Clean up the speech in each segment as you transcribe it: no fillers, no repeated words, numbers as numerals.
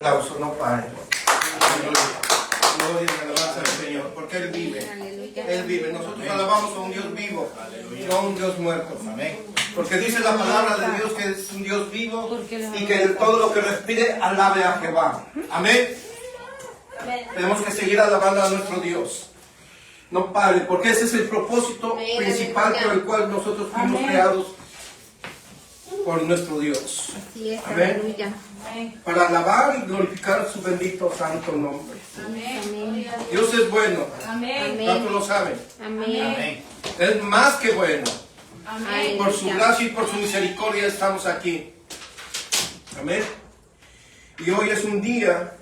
Aplauso, no pare. Gloria y alabanza al Señor, porque Él vive. Él vive. Nosotros alabamos a un Dios vivo, no a un Dios muerto. Amén. Porque dice la palabra de Dios que es un Dios vivo y que todo lo que respire alabe a Jehová. Amén. Tenemos que seguir alabando a nuestro Dios. No pare, porque ese es el propósito principal por el cual nosotros fuimos creados por nuestro Dios. Así es, Amén. aleluya. Para alabar y glorificar su bendito santo nombre. Amén. Dios es bueno. Amén. ¿Cuántos lo saben? Amén. Es más que bueno. Amén. Por su gracia y por su misericordia estamos aquí. Amén. Y hoy es un día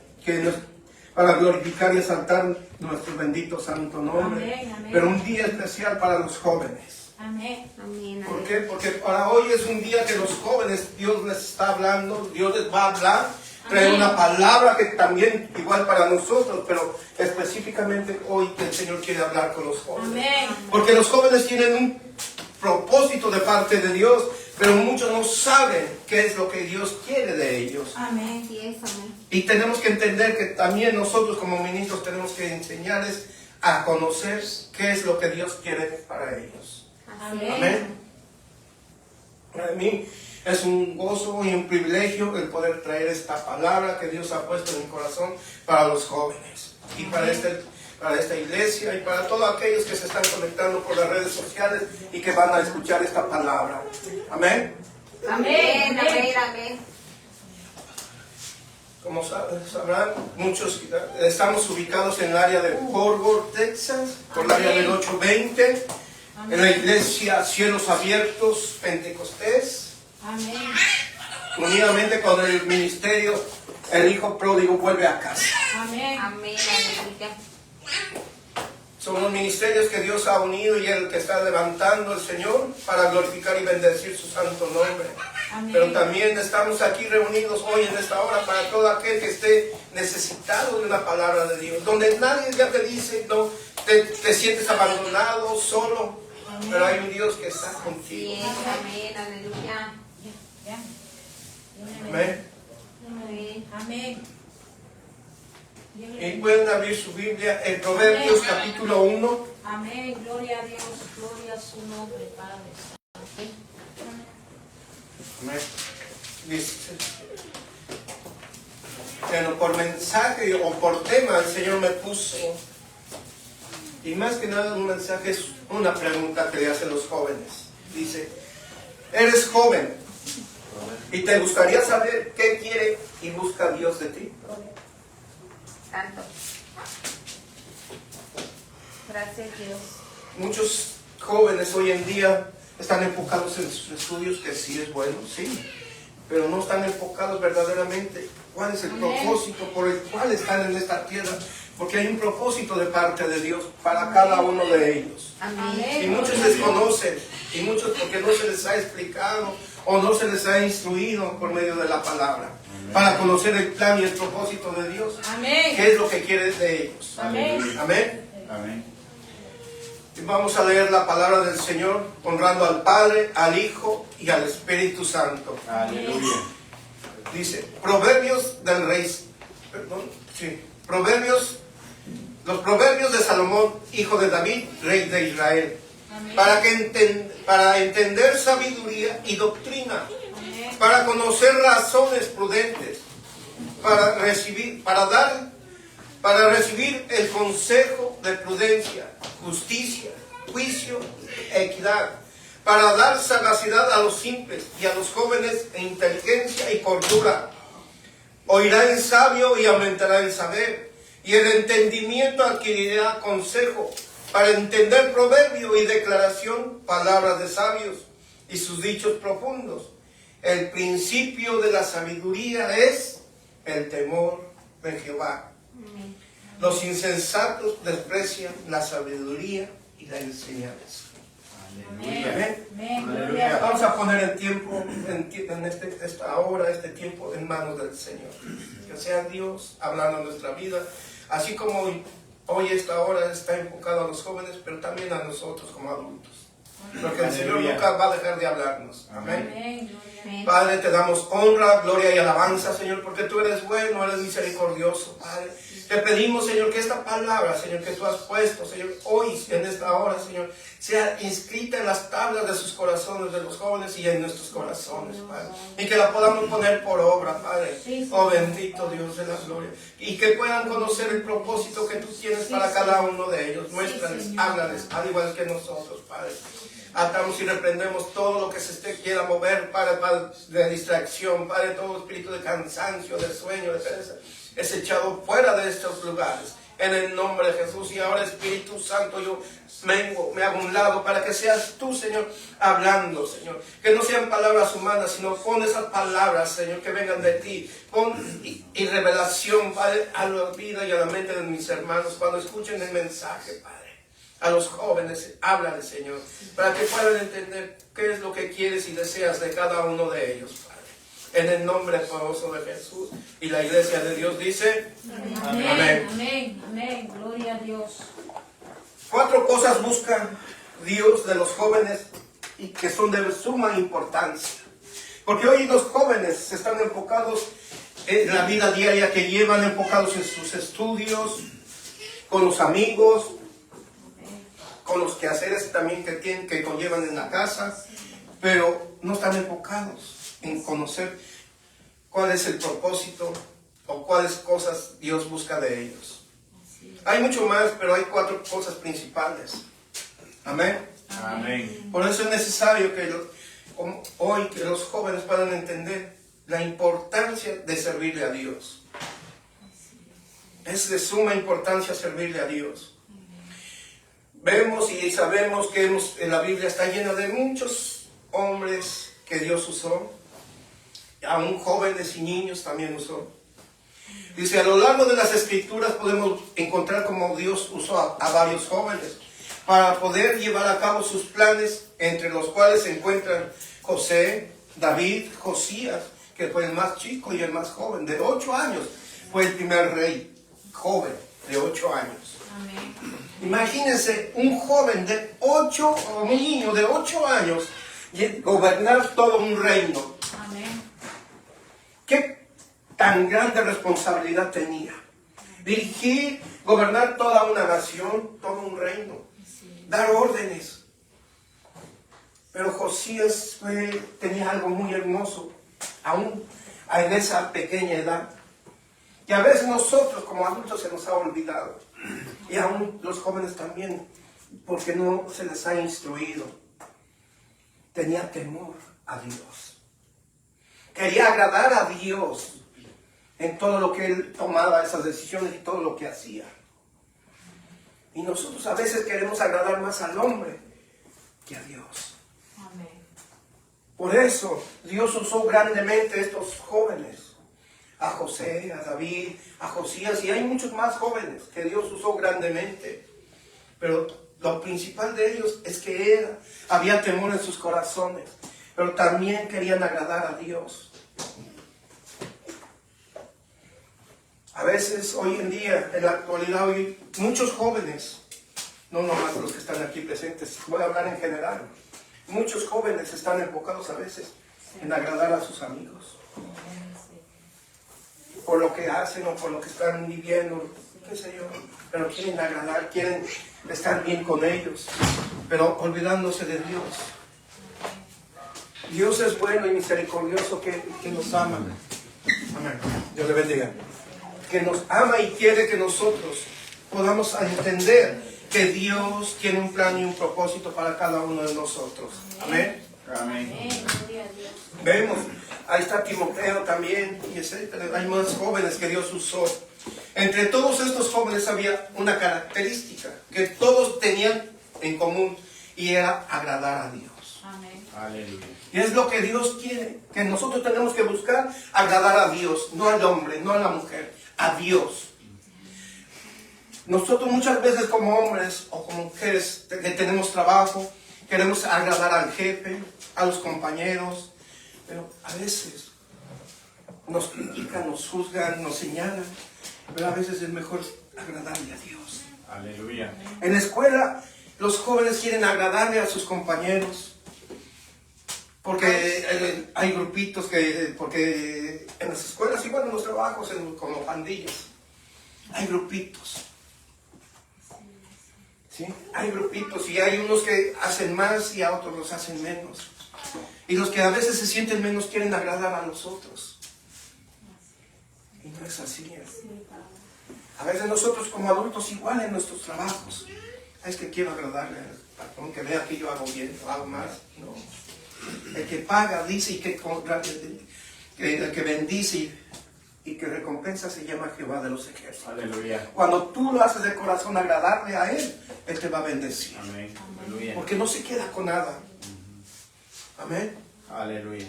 para glorificar y exaltar nuestro bendito santo nombre. Amén, amén. Pero un día especial para los jóvenes. Amén. Amén. ¿Por qué? Porque para hoy es un día que los jóvenes, Dios les está hablando, Dios les va a hablar, trae Amén. una palabra que también igual para nosotros, pero específicamente hoy que el Señor quiere hablar con los jóvenes. Amén. Porque los jóvenes tienen un propósito de parte de Dios, pero muchos no saben qué es lo que Dios quiere de ellos. Amén. Así es, amén. Y tenemos que entender que también nosotros como ministros tenemos que enseñarles a conocer qué es lo que Dios quiere para ellos. Así es. Amén. Para mí es un gozo y un privilegio el poder traer esta palabra que Dios ha puesto en mi corazón para los jóvenes y para esta iglesia y para todos aquellos que se están conectando por las redes sociales y que van a escuchar esta palabra. Amén. Amén. Amén. Amén. Como sabrán, muchos estamos ubicados en el área de Fort Worth, Texas, por el área del 820. En la iglesia Cielos Abiertos Pentecostés, Amén. unidamente con el ministerio El Hijo Pródigo Vuelve a Casa. Amén. Amén. Aleluya. Son los ministerios que Dios ha unido y el que está levantando el Señor para glorificar y bendecir su santo nombre. Amén. Pero también estamos aquí reunidos hoy en esta hora para todo aquel que esté necesitado de una palabra de Dios, donde nadie ya te dice, no, te sientes abandonado, solo. Pero hay un Dios que está Así contigo. es. Amén. Aleluya. Ya. Amén. Amén. Amén. Y pueden abrir su Biblia en Proverbios Amén. capítulo 1. Amén. Gloria a Dios. Gloria a su nombre, Padre. Amén. Dice, bueno, por mensaje o por tema el Señor me puso, y más que nada un mensaje es una pregunta que le hacen los jóvenes. Dice, eres joven y te gustaría saber qué quiere y busca Dios de ti. Santo. Gracias, Dios. Muchos jóvenes hoy en día están enfocados en sus estudios, que sí es bueno, sí, pero no están enfocados verdaderamente cuál es el propósito por el cual están en esta tierra, porque hay un propósito de parte de Dios para cada uno de ellos. Amén. Y muchos desconocen, y muchos porque no se les ha explicado o no se les ha instruido por medio de la palabra, para conocer el plan y el propósito de Dios, Amén. qué es lo que quiere de ellos. Amén. Amén. Amén. Y vamos a leer la palabra del Señor, honrando al Padre, al Hijo y al Espíritu Santo. Aleluya. Dice, Proverbios del Rey, los Proverbios de Salomón, hijo de David, rey de Israel, Amén. para entender sabiduría y doctrina, Amén. para conocer razones prudentes, para recibir el consejo de prudencia, justicia, juicio, equidad, para dar sagacidad a los simples y a los jóvenes en inteligencia y cordura. Oirá el sabio y aumentará el saber, y el entendimiento adquirirá consejo, para entender proverbio y declaración, palabras de sabios y sus dichos profundos. El principio de la sabiduría es el temor de Jehová. Amén. Los insensatos desprecian la sabiduría y la enseñanza. Amén. Amén. Vamos Gloria a poner el tiempo, esta hora, este tiempo en manos del Señor. Que sea Dios hablando en nuestra vida, así como hoy esta hora está enfocado a los jóvenes, pero también a nosotros como adultos. Porque el Señor Aleluya. nunca va a dejar de hablarnos. Amén. Amén. Gloria Amén. Padre, te damos honra, gloria y alabanza, Señor, porque tú eres bueno, eres misericordioso, Padre. Te pedimos, Señor, que esta palabra, Señor, que tú has puesto, Señor, hoy, en esta hora, Señor, sea inscrita en las tablas de sus corazones, de los jóvenes y en nuestros corazones, Padre. Y que la podamos poner por obra, Padre. Oh, bendito Dios de la gloria. Y que puedan conocer el propósito que tú tienes para cada uno de ellos. Muéstrales, háblales, al igual que nosotros, Padre. Atamos y reprendemos todo lo que se quiera mover, Padre, de distracción, Padre, todo espíritu de cansancio, de sueño, de pereza, es echado fuera de estos lugares, en el nombre de Jesús. Y ahora, Espíritu Santo, yo me hago a un lado para que seas tú, Señor, hablando, Señor, que no sean palabras humanas, sino pon esas palabras, Señor, que vengan de ti, pon y revelación, Padre, a la vida y a la mente de mis hermanos, cuando escuchen el mensaje, Padre. A los jóvenes, háblale, Señor, para que puedan entender qué es lo que quieres y deseas de cada uno de ellos, Padre. En el nombre poderoso de Jesús. Y la iglesia de Dios dice: Amén. Amén. Amén. Amén. Gloria a Dios. 4 cosas busca Dios de los jóvenes y que son de suma importancia. Porque hoy los jóvenes están enfocados en la vida diaria que llevan, enfocados en sus estudios, con los amigos, con los quehaceres también que conllevan en la casa, pero no están enfocados en conocer cuál es el propósito o cuáles cosas Dios busca de ellos. Hay mucho más, pero hay 4 cosas principales. Amén. Amén. Por eso es necesario que hoy que los jóvenes puedan entender la importancia de servirle a Dios. Es de suma importancia servirle a Dios. Vemos y sabemos que en la Biblia está llena de muchos hombres que Dios usó, aún jóvenes y niños también usó. Dice, a lo largo de las Escrituras podemos encontrar cómo Dios usó a varios jóvenes para poder llevar a cabo sus planes, entre los cuales se encuentran José, David, Josías, que fue el más chico y el más joven, de 8 años, fue el primer rey, joven, de 8 años. Amén. Imagínense un joven de 8, o un niño de 8 años, gobernar todo un reino. Amén. ¿Qué tan grande responsabilidad tenía? Dirigir, gobernar toda una nación, todo un reino, dar órdenes. Pero Josías tenía algo muy hermoso, aún en esa pequeña edad. Y a veces nosotros como adultos se nos ha olvidado. Y aún los jóvenes también, porque no se les ha instruido. Tenía temor a Dios. Quería agradar a Dios en todo lo que él tomaba, esas decisiones y todo lo que hacía. Y nosotros a veces queremos agradar más al hombre que a Dios. Amén. Por eso Dios usó grandemente a estos jóvenes. A José, a David, a Josías, y hay muchos más jóvenes que Dios usó grandemente. Pero lo principal de ellos es que había temor en sus corazones, pero también querían agradar a Dios. A veces, hoy en día, en la actualidad, hoy, muchos jóvenes, no nomás los que están aquí presentes, voy a hablar en general, muchos jóvenes están enfocados a veces en agradar a sus amigos. Por lo que hacen o por lo que están viviendo, qué sé yo, pero quieren agradar, quieren estar bien con ellos, pero olvidándose de Dios. Dios es bueno y misericordioso que nos ama. Amén. Dios le bendiga. Que nos ama y quiere que nosotros podamos entender que Dios tiene un plan y un propósito para cada uno de nosotros. Amén. Amén. Amén. Gloria a Dios. Vemos, ahí está Timoteo también, y etcétera. Hay más jóvenes que Dios usó. Entre todos estos jóvenes había una característica que todos tenían en común, y era agradar a Dios. Amén. Aleluya. Y es lo que Dios quiere, que nosotros tenemos que buscar agradar a Dios, no al hombre, no a la mujer, a Dios. Nosotros muchas veces como hombres o como mujeres que tenemos trabajo, queremos agradar al jefe, a los compañeros, pero a veces nos critican, nos juzgan, nos señalan, pero a veces es mejor agradarle a Dios. Aleluya. En la escuela, los jóvenes quieren agradarle a sus compañeros, Porque hay grupitos porque en las escuelas, igual en los trabajos, como pandillas, hay grupitos. ¿Sí? Hay grupitos y hay unos que hacen más y a otros los hacen menos. Y los que a veces se sienten menos quieren agradar a los otros. Y no es así. A veces nosotros como adultos igual en nuestros trabajos. Es que quiero agradarle al patrón, que vea que yo hago bien, o hago más. No. El que paga, dice, y el que bendice y que recompensa se llama Jehová de los ejércitos. Aleluya. Cuando tú lo haces de corazón agradarle a Él, Él te va a bendecir. Amén. Aleluya. Porque no se queda con nada. Amén. Aleluya.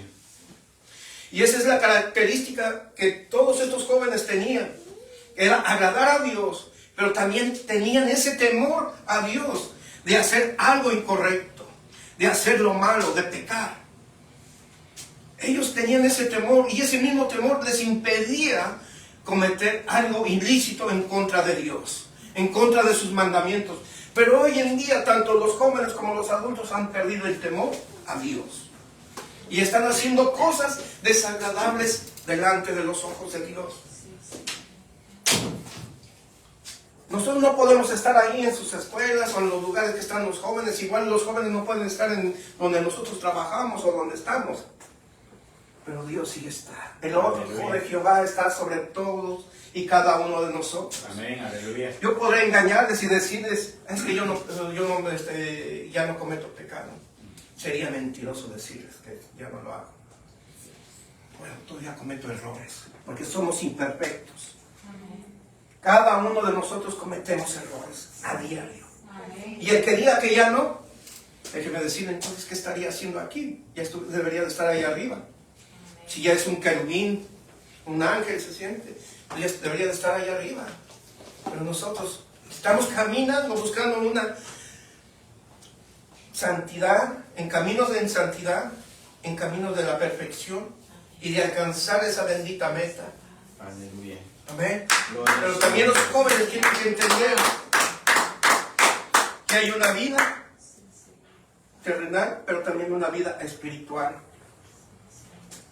Y esa es la característica que todos estos jóvenes tenían. Era agradar a Dios, pero también tenían ese temor a Dios de hacer algo incorrecto, de hacer lo malo, de pecar. Ellos tenían ese temor y ese mismo temor les impedía cometer algo ilícito en contra de Dios, en contra de sus mandamientos. Pero hoy en día tanto los jóvenes como los adultos han perdido el temor a Dios y están haciendo cosas desagradables delante de los ojos de Dios. Nosotros no podemos estar ahí en sus escuelas o en los lugares que están los jóvenes. Igual los jóvenes no pueden estar en donde nosotros trabajamos o donde estamos. Pero Dios sí está. El ojo de Jehová está sobre todos y cada uno de nosotros. Amén. Aleluya. Yo podré engañarles y decirles, es que yo ya no cometo pecado. Sería mentiroso decirles que ya no lo hago. Bueno, todavía cometo errores, porque somos imperfectos. Cada uno de nosotros cometemos errores a diario. Y el que diga que ya no, déjeme decir entonces, ¿qué estaría haciendo aquí? Ya debería de estar ahí arriba. Si ya es un querubín, un ángel se siente, ya debería de estar ahí arriba. Pero nosotros estamos caminando, buscando una santidad, en caminos de santidad, en caminos de la perfección y de alcanzar esa bendita meta. Aleluya. Amén. Pero también los jóvenes tienen que entender que hay una vida terrenal, pero también una vida espiritual,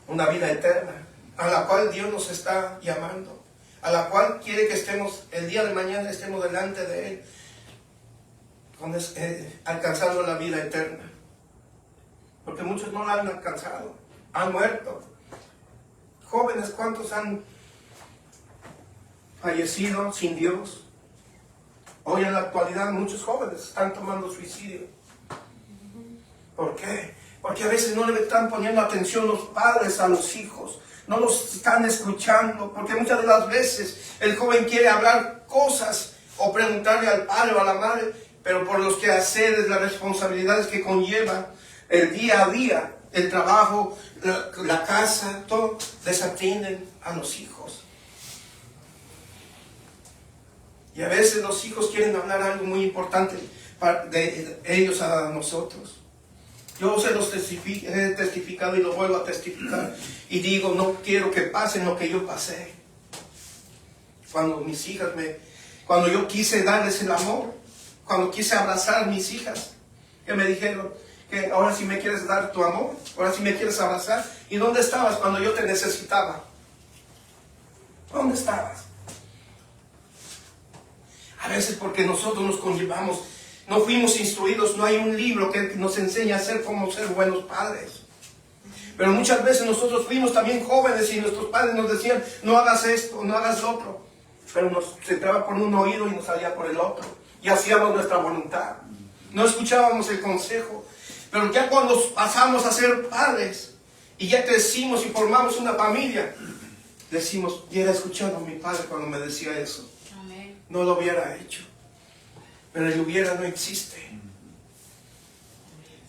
una vida eterna, a la cual Dios nos está llamando, a la cual quiere que estemos, el día de mañana estemos delante de Él, alcanzando la vida eterna. Porque muchos no la han alcanzado, han muerto. Jóvenes, ¿cuántos han fallecido sin Dios? Hoy en la actualidad muchos jóvenes están tomando suicidio. ¿Por qué? Porque a veces no le están poniendo atención los padres a los hijos, no los están escuchando, porque muchas de las veces el joven quiere hablar cosas o preguntarle al padre o a la madre, pero por los quehaceres, las responsabilidades que conlleva el día a día, el trabajo, la casa, todo, desatienden a los hijos. Y a veces los hijos quieren hablar algo muy importante de ellos a nosotros. Yo se los he testificado y lo vuelvo a testificar. Y digo, no quiero que pasen lo que yo pasé. Cuando yo quise darles el amor, cuando quise abrazar a mis hijas, que me dijeron que ahora sí me quieres dar tu amor, ahora sí me quieres abrazar. ¿Y dónde estabas cuando yo te necesitaba? ¿Dónde estabas? A veces porque nosotros nos conllevamos, no fuimos instruidos, no hay un libro que nos enseñe a cómo ser buenos padres. Pero muchas veces nosotros fuimos también jóvenes y nuestros padres nos decían, no hagas esto, no hagas lo otro. Pero nos entraba por un oído y nos salía por el otro. Y hacíamos nuestra voluntad. No escuchábamos el consejo. Pero ya cuando pasamos a ser padres y ya crecimos y formamos una familia, decimos, hubiera escuchado a mi padre cuando me decía eso. No lo hubiera hecho. Pero el hubiera no existe.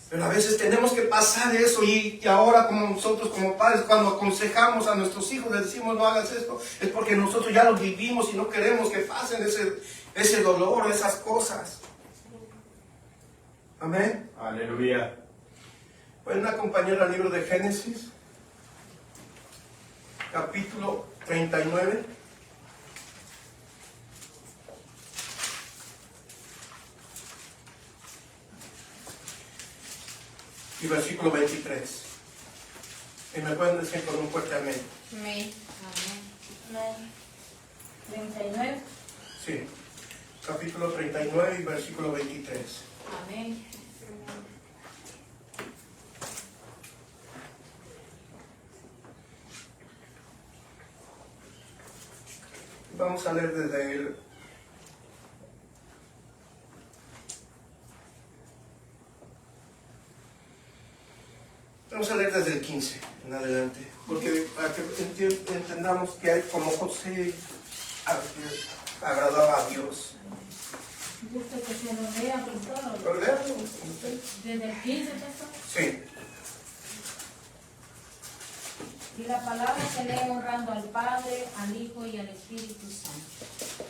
Pero a veces tenemos que pasar eso y ahora como nosotros como padres cuando aconsejamos a nuestros hijos les decimos no hagas esto, es porque nosotros ya lo vivimos y no queremos que pasen ese dolor, esas cosas. Amén. Aleluya. Pueden acompañar al libro de Génesis, capítulo 39. Y versículo 23. Y me pueden decir con un fuerte amén. Amén. Amén. 39. Sí. Capítulo 39 y versículo 23. Amén. Vamos a leer desde el... Vamos a leer desde el 15 en adelante, porque para que entendamos que hay como José agradaba a Dios. Gusta que se lo lea por todo. ¿Lo leo? Desde el 15, ¿cierto? Sí. Y la palabra se lee honrando al Padre, al Hijo y al Espíritu Santo.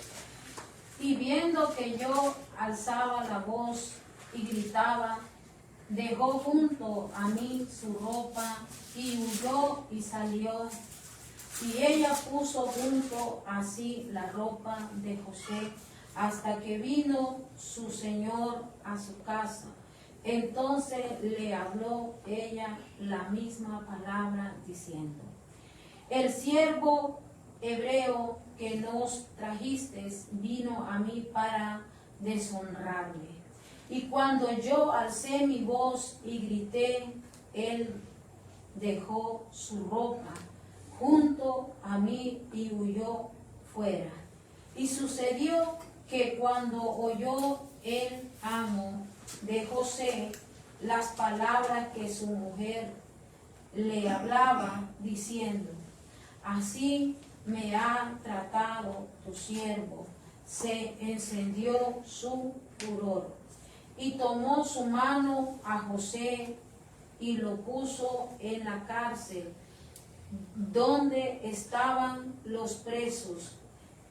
Y viendo que yo alzaba la voz y gritaba, dejó junto a mí su ropa y huyó y salió. Y ella puso junto a sí la ropa de José hasta que vino su señor a su casa. Entonces le habló ella la misma palabra diciendo: el siervo hebreo que nos trajisteis vino a mí para deshonrarme. Y cuando yo alcé mi voz y grité, él dejó su ropa junto a mí y huyó fuera. Y sucedió que cuando oyó el amo de José las palabras que su mujer le hablaba, diciendo: así me ha tratado tu siervo, se encendió su furor. Y tomó su mano a José y lo puso en la cárcel, donde estaban los presos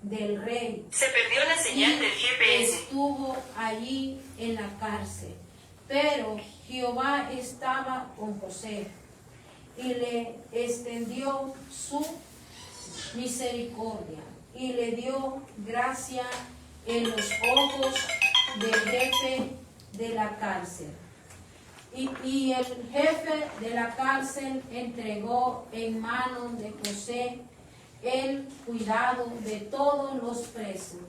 del rey. Se perdió la señal del GPS. Estuvo allí en la cárcel, pero Jehová estaba con José y le extendió su misericordia y le dio gracia en los ojos del jefe de la cárcel. Y el jefe de la cárcel entregó en manos de José el cuidado de todos los presos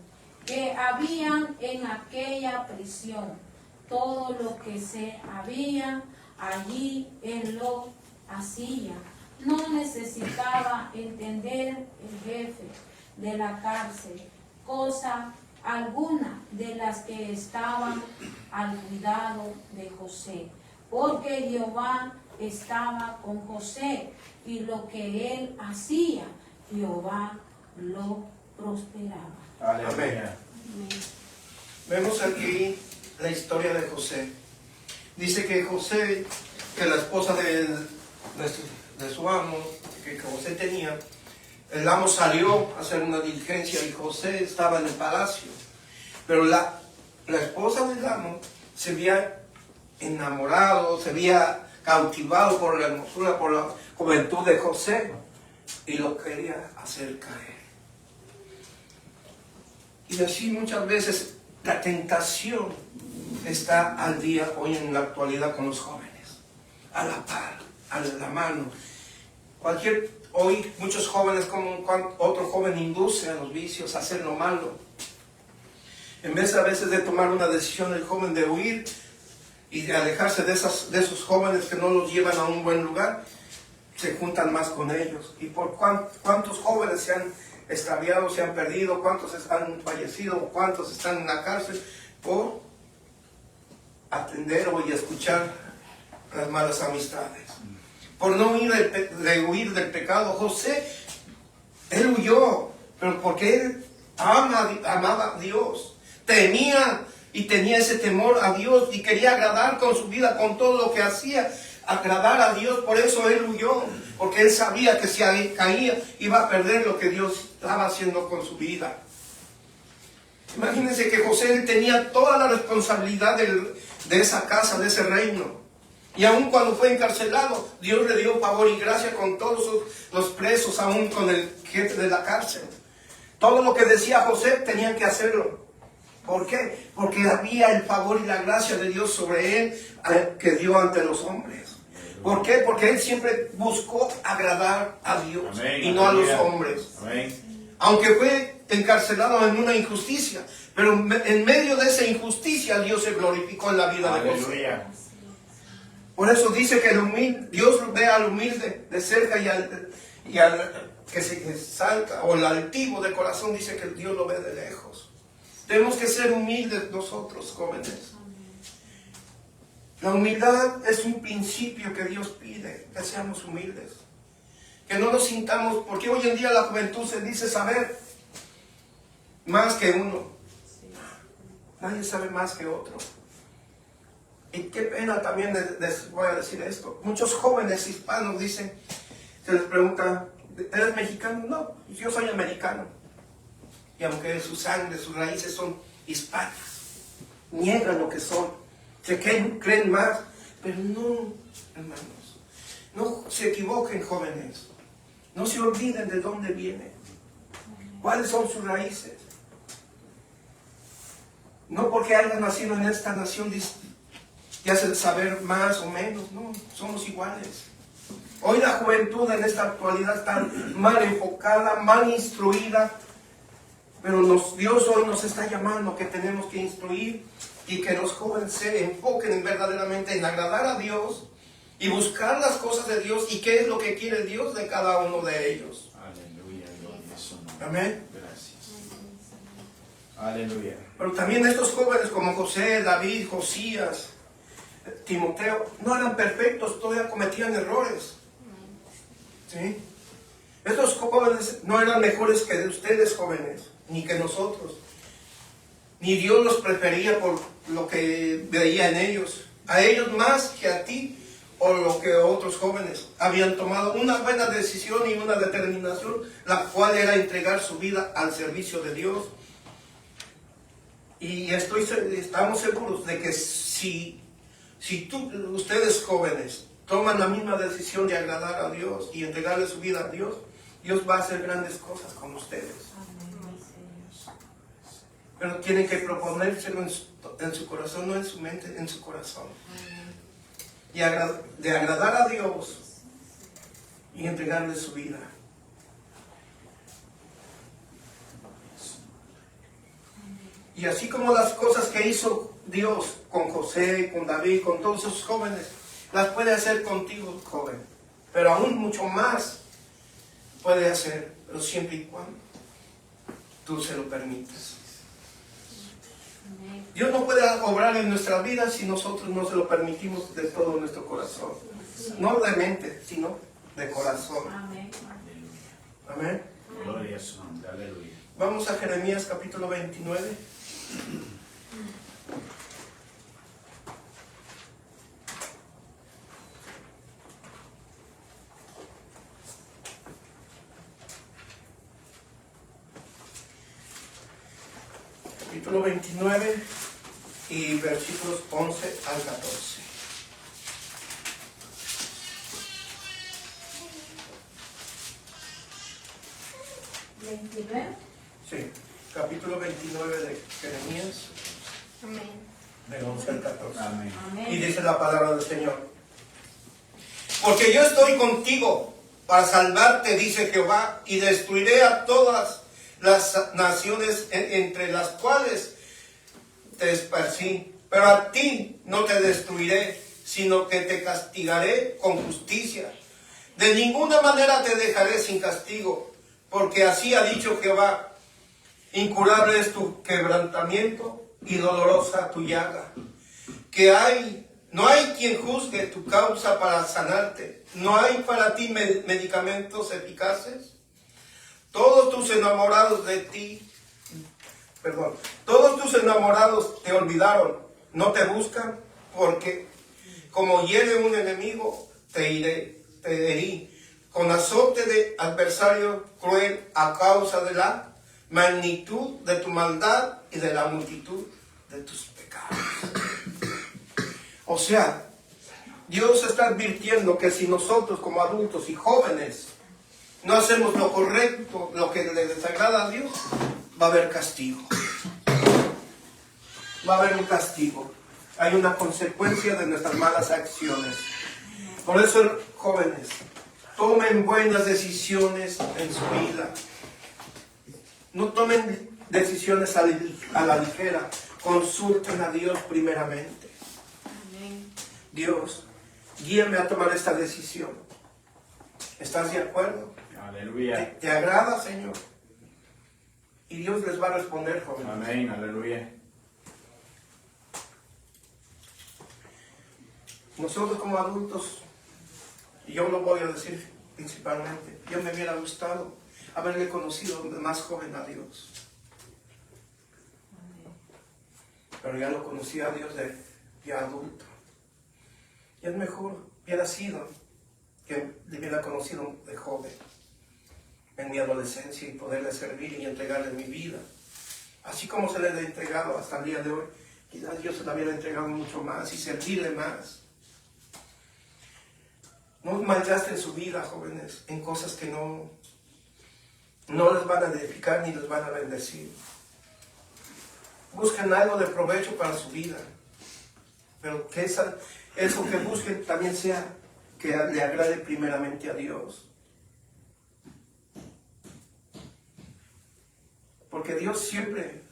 que habían en aquella prisión. Todo lo que se había allí él lo hacía. No necesitaba entender el jefe de la cárcel cosa alguna de las que estaban al cuidado de José, porque Jehová estaba con José y lo que él hacía, Jehová lo prosperaba. Aleluya. Vemos aquí la historia de José. Dice que José, que la esposa de su amo, que José tenía, el amo salió a hacer una diligencia y José estaba en el palacio. Pero la esposa del amo se había enamorado, se había cautivado por la hermosura, por la juventud de José y lo quería hacer caer. Y así muchas veces la tentación está al día hoy en la actualidad con los jóvenes, a la par, a la mano. Hoy muchos jóvenes, como otro joven, induce a los vicios a hacer lo malo. En vez a veces de tomar una decisión el joven de huir y de alejarse de esos jóvenes que no los llevan a un buen lugar, se juntan más con ellos. ¿Y por cuántos jóvenes se han extraviado, se han perdido? ¿Cuántos han fallecido? ¿Cuántos están en la cárcel por atender y escuchar las malas amistades? Por no huir del pecado. José, él huyó, pero porque él amaba a Dios, temía y tenía ese temor a Dios y quería agradar con su vida, con todo lo que hacía, agradar a Dios. Por eso él huyó, porque él sabía que si caía iba a perder lo que Dios estaba haciendo con su vida. Imagínense que José él tenía toda la responsabilidad de esa casa, de ese reino. Y aun cuando fue encarcelado, Dios le dio favor y gracia con todos los presos, aun con el jefe de la cárcel. Todo lo que decía José tenían que hacerlo. ¿Por qué? Porque había el favor y la gracia de Dios sobre él que dio ante los hombres. ¿Por qué? Porque él siempre buscó agradar a Dios Amén. y no a los Aleluya. hombres. Amén. Aunque fue encarcelado en una injusticia, pero en medio de esa injusticia Dios se glorificó en la vida de José. Aleluya. Por eso dice que el humilde, Dios ve al humilde de cerca y al que se salta, o el altivo de corazón, dice que Dios lo ve de lejos. Tenemos que ser humildes nosotros, jóvenes. La humildad es un principio que Dios pide, que seamos humildes. Que no nos sintamos, porque hoy en día la juventud se dice saber más que uno. Nadie sabe más que otro. Y qué pena también les voy a decir esto. Muchos jóvenes hispanos dicen, se les pregunta, ¿eres mexicano? No, yo soy americano. Y aunque su sangre, sus raíces son hispanas, niegan lo que son, se creen más, pero no, hermanos, no se equivoquen, jóvenes, no se olviden de dónde vienen, cuáles son sus raíces. No porque hayan nacido en esta nación te hacen saber más o menos, no, somos iguales. Hoy la juventud en esta actualidad está mal enfocada, mal instruida, pero Dios hoy nos está llamando que tenemos que instruir y que los jóvenes se enfoquen verdaderamente en agradar a Dios y buscar las cosas de Dios y qué es lo que quiere Dios de cada uno de ellos. Aleluya. Gloria a su nombre. Amén. Gracias. Aleluya. Pero también estos jóvenes como José, David, Josías, Timoteo, no eran perfectos, todavía cometían errores. ¿Sí? Estos jóvenes no eran mejores que ustedes, jóvenes, ni que nosotros. Ni Dios los prefería por lo que veía en ellos. A ellos más que a ti o lo que otros jóvenes habían tomado una buena decisión y una determinación, la cual era entregar su vida al servicio de Dios. Y estamos seguros de que si ustedes jóvenes toman la misma decisión de agradar a Dios y entregarle su vida a Dios, Dios va a hacer grandes cosas con ustedes. Pero tienen que proponérselo en su corazón, no en su mente, en su corazón. Y de agradar a Dios y entregarle su vida. Y así como las cosas que hizo Dios con José, con David, con todos esos jóvenes, las puede hacer contigo, joven. Pero aún mucho más puede hacer, pero siempre y cuando tú se lo permitas. Dios no puede obrar en nuestra vida si nosotros no se lo permitimos de todo nuestro corazón. No de mente, sino de corazón. Amén. Amén. Gloria a su nombre. Aleluya. Vamos a Jeremías capítulo 29. Capítulo 29 y versículos 11 al 14. ¿29? Sí, capítulo 29 de Jeremías, Amén. del 11 al 14. Amén. Y Amén. dice la palabra del Señor: porque yo estoy contigo para salvarte, dice Jehová, y destruiré a todas las naciones entre las cuales te esparcí. Pero a ti no te destruiré, sino que te castigaré con justicia. De ninguna manera te dejaré sin castigo, porque así ha dicho Jehová: incurable es tu quebrantamiento y dolorosa tu llaga. No hay quien juzgue tu causa para sanarte. No hay para ti medicamentos eficaces. Todos tus enamorados te olvidaron, no te buscan, porque como hiere un enemigo, te herí, con azote de adversario cruel a causa de la magnitud de tu maldad y de la multitud de tus pecados. O sea, Dios está advirtiendo que si nosotros como adultos y jóvenes no hacemos lo correcto, lo que le desagrada a Dios, va a haber castigo. Va a haber un castigo. Hay una consecuencia de nuestras malas acciones. Por eso, jóvenes, tomen buenas decisiones en su vida. No tomen decisiones a la ligera. Consulten a Dios primeramente. Dios, guíame a tomar esta decisión. ¿Estás de acuerdo? Aleluya. ¿Te agrada, Señor? Y Dios les va a responder, jóvenes. Amén. Aleluya. Nosotros como adultos, y yo lo voy a decir principalmente, yo me hubiera gustado haberle conocido de más joven a Dios. Pero ya lo conocí a Dios de ya adulto. Y es mejor, hubiera sido que le hubiera conocido de joven, en mi adolescencia, y poderle servir y entregarle mi vida. Así como se le ha entregado hasta el día de hoy, quizás Dios se la hubiera entregado mucho más y servirle más. No malgasten su vida, jóvenes, en cosas que no les van a edificar ni les van a bendecir. Busquen algo de provecho para su vida, pero que eso que busquen también sea que le agrade primeramente a Dios. Porque Dios siempre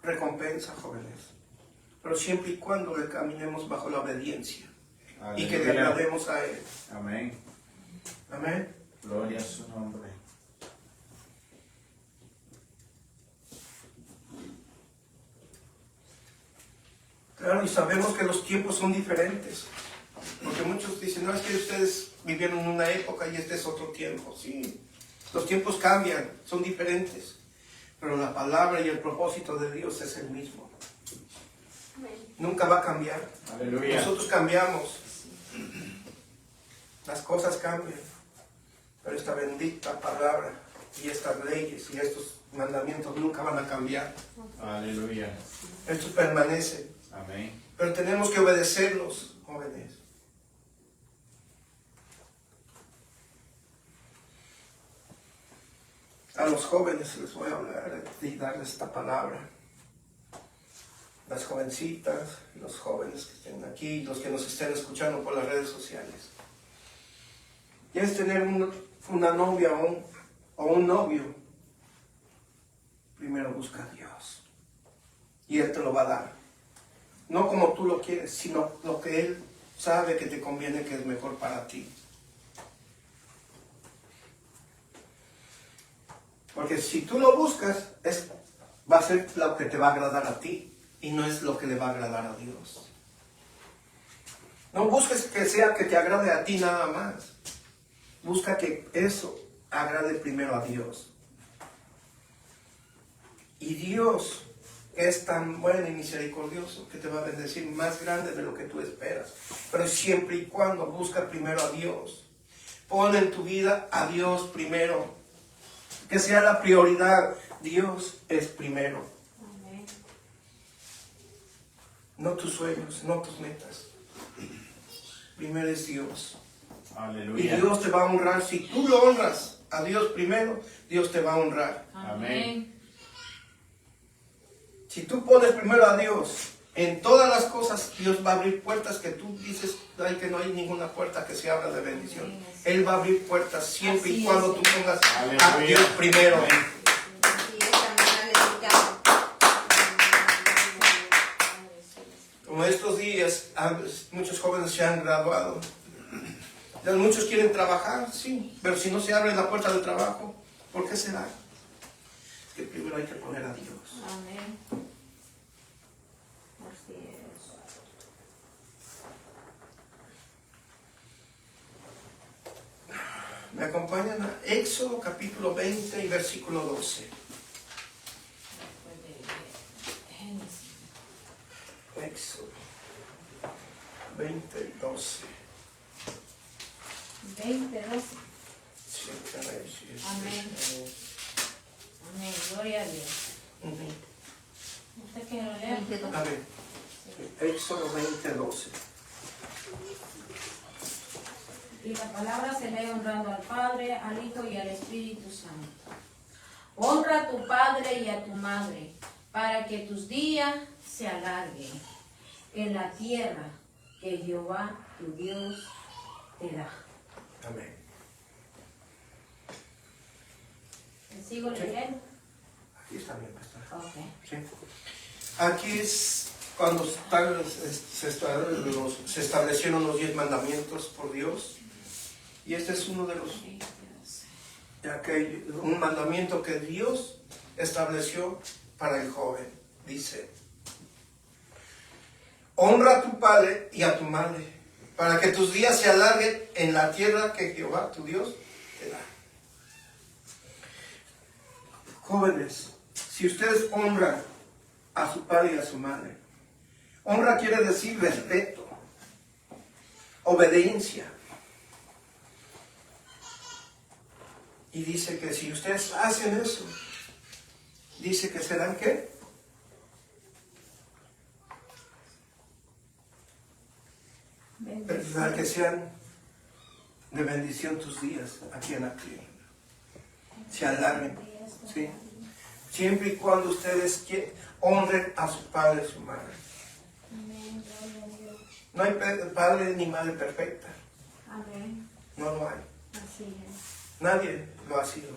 recompensa, jóvenes, pero siempre y cuando le caminemos bajo la obediencia. Y que le agrademos a Él. Amén. Amén. Gloria a su nombre. Claro, y sabemos que los tiempos son diferentes. Porque muchos dicen, no, es que ustedes vivieron en una época y este es otro tiempo. Sí, los tiempos cambian, son diferentes. Pero la palabra y el propósito de Dios es el mismo. Nunca va a cambiar. Aleluya. Nosotros cambiamos. Las cosas cambian. Pero esta bendita palabra y estas leyes y estos mandamientos nunca van a cambiar. Aleluya. Estos permanecen. Amén. Pero tenemos que obedecerlos, jóvenes. A los jóvenes les voy a hablar y darles esta palabra. Las jovencitas, los jóvenes que estén aquí, los que nos estén escuchando por las redes sociales. ¿Quieres tener una novia o un novio? Primero busca a Dios. Y Él te lo va a dar. No como tú lo quieres, sino lo que Él sabe que te conviene, que es mejor para ti. Porque si tú lo buscas, va a ser lo que te va a agradar a ti y no es lo que le va a agradar a Dios. No busques que sea que te agrade a ti nada más. Busca que eso agrade primero a Dios. Y Dios es tan bueno y misericordioso que te va a bendecir más grande de lo que tú esperas. Pero siempre y cuando busca primero a Dios. Pon en tu vida a Dios primero. Que sea la prioridad. Dios es primero. Amén. No tus sueños, no tus metas. Primero es Dios. Y Aleluya. Dios te va a honrar. Si tú lo honras a Dios primero, Dios te va a honrar. Amén. Si tú pones primero a Dios en todas las cosas, Dios va a abrir puertas que tú dices, ay, que no hay ninguna puerta que se abra de bendición. Él va a abrir puertas siempre y cuando tú pongas a Aleluya. Dios primero. Amén. Así es, amén, aleluya. Como estos días, muchos jóvenes se han graduado. Ya muchos quieren trabajar, sí, pero si no se abre la puerta del trabajo, ¿por qué será? Es que primero hay que poner a Dios. Amén. Así es. Me acompañan a Éxodo capítulo 20 y versículo 12. Éxodo 20 y 12. 20, 12. Sí, caray, sí, sí. Amén. Amén. Gloria a Dios. Ujú. ¿Usted quiere lo leer? 22. A ver, Éxodo 20, 12. Y la palabra se lee honrando al Padre, al Hijo y al Espíritu Santo. Honra a tu padre y a tu madre, para que tus días se alarguen en la tierra que Jehová tu Dios te da. Amén. ¿Sigo leyendo? Aquí está bien, pastor. Ok. Sí. Aquí es cuando se establecieron los 10 mandamientos por Dios. Y este es uno de los, ya que un mandamiento que Dios estableció para el joven. Dice: honra a tu padre y a tu madre, para que tus días se alarguen en la tierra que Jehová tu Dios te da. Jóvenes, si ustedes honran a su padre y a su madre, honra quiere decir respeto, obediencia. Y dice que si ustedes hacen eso, dice que serán ¿qué? Para que sean de bendición tus días aquí en la tierra. Se alarguen. ¿Sí? Siempre y cuando ustedes honren a su padre y su madre. Amén, gloria a Dios. No hay padre ni madre perfecta. Amén. No lo hay. Así es. Nadie lo ha sido.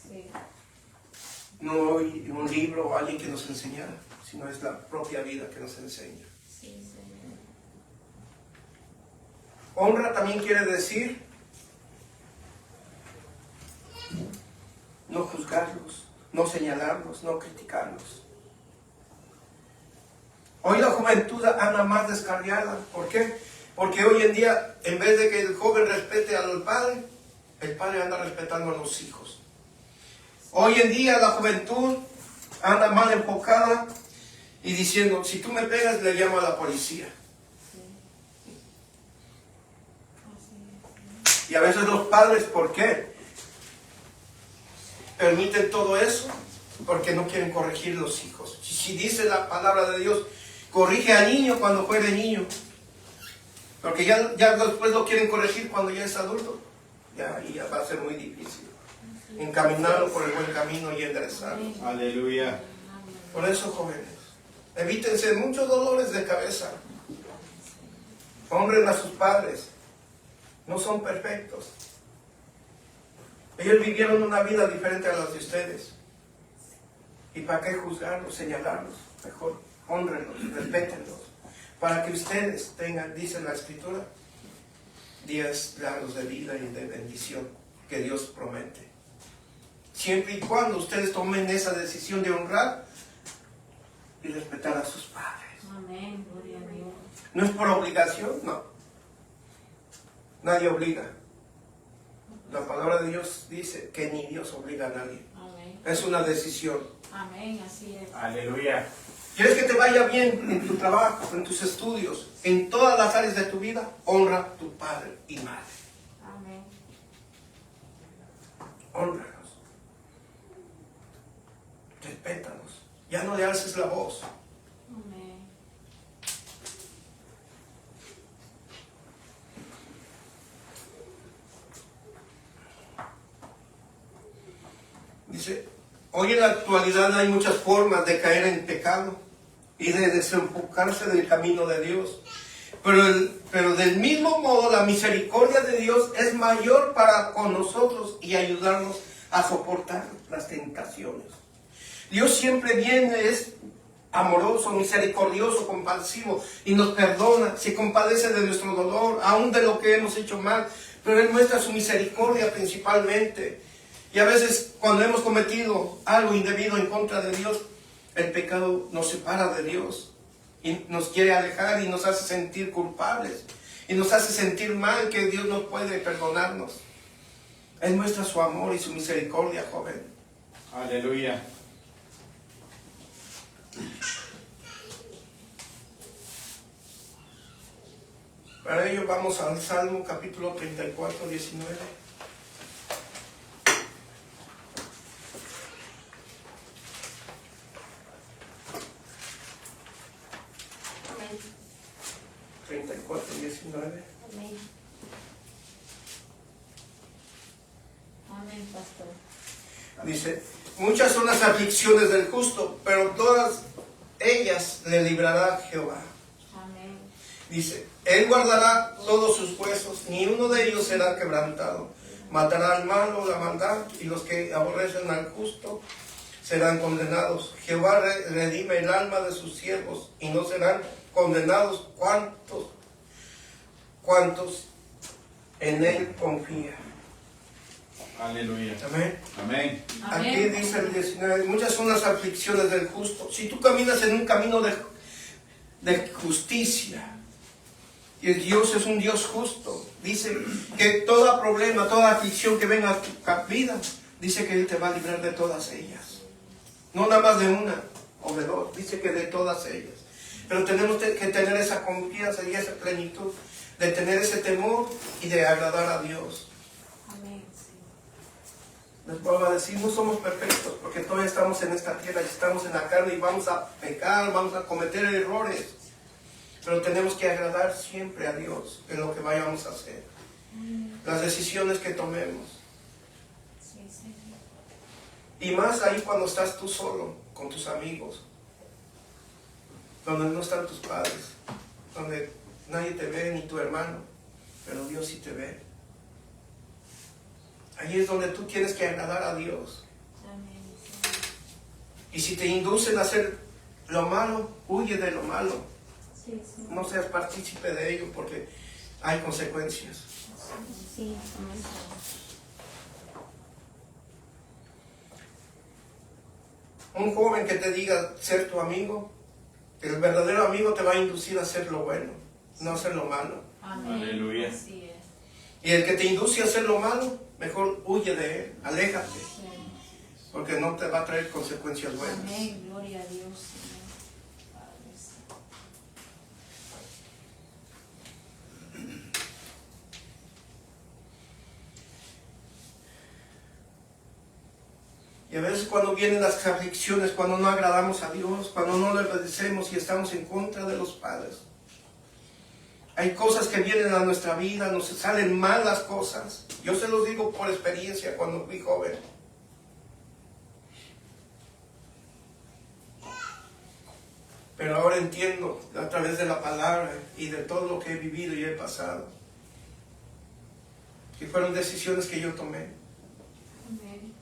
Sí. No hay un libro o alguien que nos enseñara, sino es la propia vida que nos enseña. Sí, Señor. Honra también quiere decir no juzgarlos, no señalarlos, no criticarlos. Hoy la juventud anda más descarriada. ¿Por qué? Porque hoy en día, en vez de que el joven respete al padre, el padre anda respetando a los hijos. Hoy en día la juventud anda mal enfocada y diciendo: si tú me pegas, le llamo a la policía. Y a veces los padres, ¿por qué? Permiten todo eso porque no quieren corregir los hijos. Si dice la palabra de Dios, corrige al niño cuando fuere niño, porque ya después lo quieren corregir cuando ya es adulto, ya va a ser muy difícil encaminarlo por el buen camino y enderezarlo. Aleluya. Por eso, jóvenes, evítense muchos dolores de cabeza. Honren a sus padres. No son perfectos. Ellos vivieron una vida diferente a las de ustedes. ¿Y para qué juzgarlos, señalarlos? Mejor honrenlos, respétenlos. Para que ustedes tengan, dice la Escritura, días largos de vida y de bendición que Dios promete. Siempre y cuando ustedes tomen esa decisión de honrar y respetar a sus padres. Amén, gloria a Dios. No es por obligación, no. Nadie obliga. La palabra de Dios dice que ni Dios obliga a nadie. Amén. Es una decisión. Amén, así es. Aleluya. ¿Quieres que te vaya bien en tu trabajo, en tus estudios, en todas las áreas de tu vida? Honra a tu padre y madre. Amén. Honralos. Respétalos. Ya no le alces la voz. Amén. Dice, hoy en la actualidad hay muchas formas de caer en pecado y de desenfocarse del camino de Dios. Pero del mismo modo la misericordia de Dios es mayor para con nosotros y ayudarnos a soportar las tentaciones. Dios siempre viene, es amoroso, misericordioso, compasivo y nos perdona, se compadece de nuestro dolor, aún de lo que hemos hecho mal, pero Él muestra su misericordia principalmente. Y a veces cuando hemos cometido algo indebido en contra de Dios, el pecado nos separa de Dios y nos quiere alejar y nos hace sentir culpables y nos hace sentir mal que Dios no puede perdonarnos. Él muestra su amor y su misericordia, joven. Aleluya. Para ello vamos al Salmo capítulo 34, 19. Amén. 34, 19. Amén. Amén, pastor. Dice, muchas son las aflicciones del justo, pero todas ellas le librará Jehová. Amén. Dice, Él guardará todos sus huesos, ni uno de ellos será quebrantado. Matará al malo, la maldad, y los que aborrecen al justo serán condenados. Jehová redime el alma de sus siervos, y no serán condenados cuantos en él confían. Aleluya. Amén. Amén. Aquí Amén. dice el 19, muchas son las aflicciones del justo. Si tú caminas en un camino de justicia, y el Dios es un Dios justo, dice que todo problema, toda aflicción que venga a tu vida, dice que Él te va a librar de todas ellas. No nada más de una o de dos, dice que de todas ellas. Pero tenemos que tener esa confianza y esa plenitud, de tener ese temor y de agradar a Dios. Amén. Les vuelvo a decir, no somos perfectos, porque todavía estamos en esta tierra y estamos en la carne y vamos a pecar, vamos a cometer errores. Pero tenemos que agradar siempre a Dios en lo que vayamos a hacer. Las decisiones que tomemos. Sí, sí. Y más ahí cuando estás tú solo, con tus amigos. Donde no están tus padres. Donde nadie te ve, ni tu hermano. Pero Dios sí te ve. Ahí es donde tú tienes que agradar a Dios. Amén. Y si te inducen a hacer lo malo, huye de lo malo. Sí, sí. No seas partícipe de ello porque hay consecuencias. Sí, amén. Un joven que te diga ser tu amigo, el verdadero amigo te va a inducir a hacer lo bueno, no a hacer lo malo. Amén. Aleluya. Así es. Y el que te induce a hacer lo malo, mejor huye de él, aléjate, Sí. porque no te va a traer consecuencias buenas. Amén. Gloria a Dios, Señor. Padre Santo. Y a veces cuando vienen las aflicciones, cuando no agradamos a Dios, cuando no le obedecemos y estamos en contra de los padres, hay cosas que vienen a nuestra vida, nos salen mal las cosas. Yo se los digo por experiencia cuando fui joven. Pero ahora entiendo a través de la palabra y de todo lo que he vivido y he pasado, que fueron decisiones que yo tomé. Amén.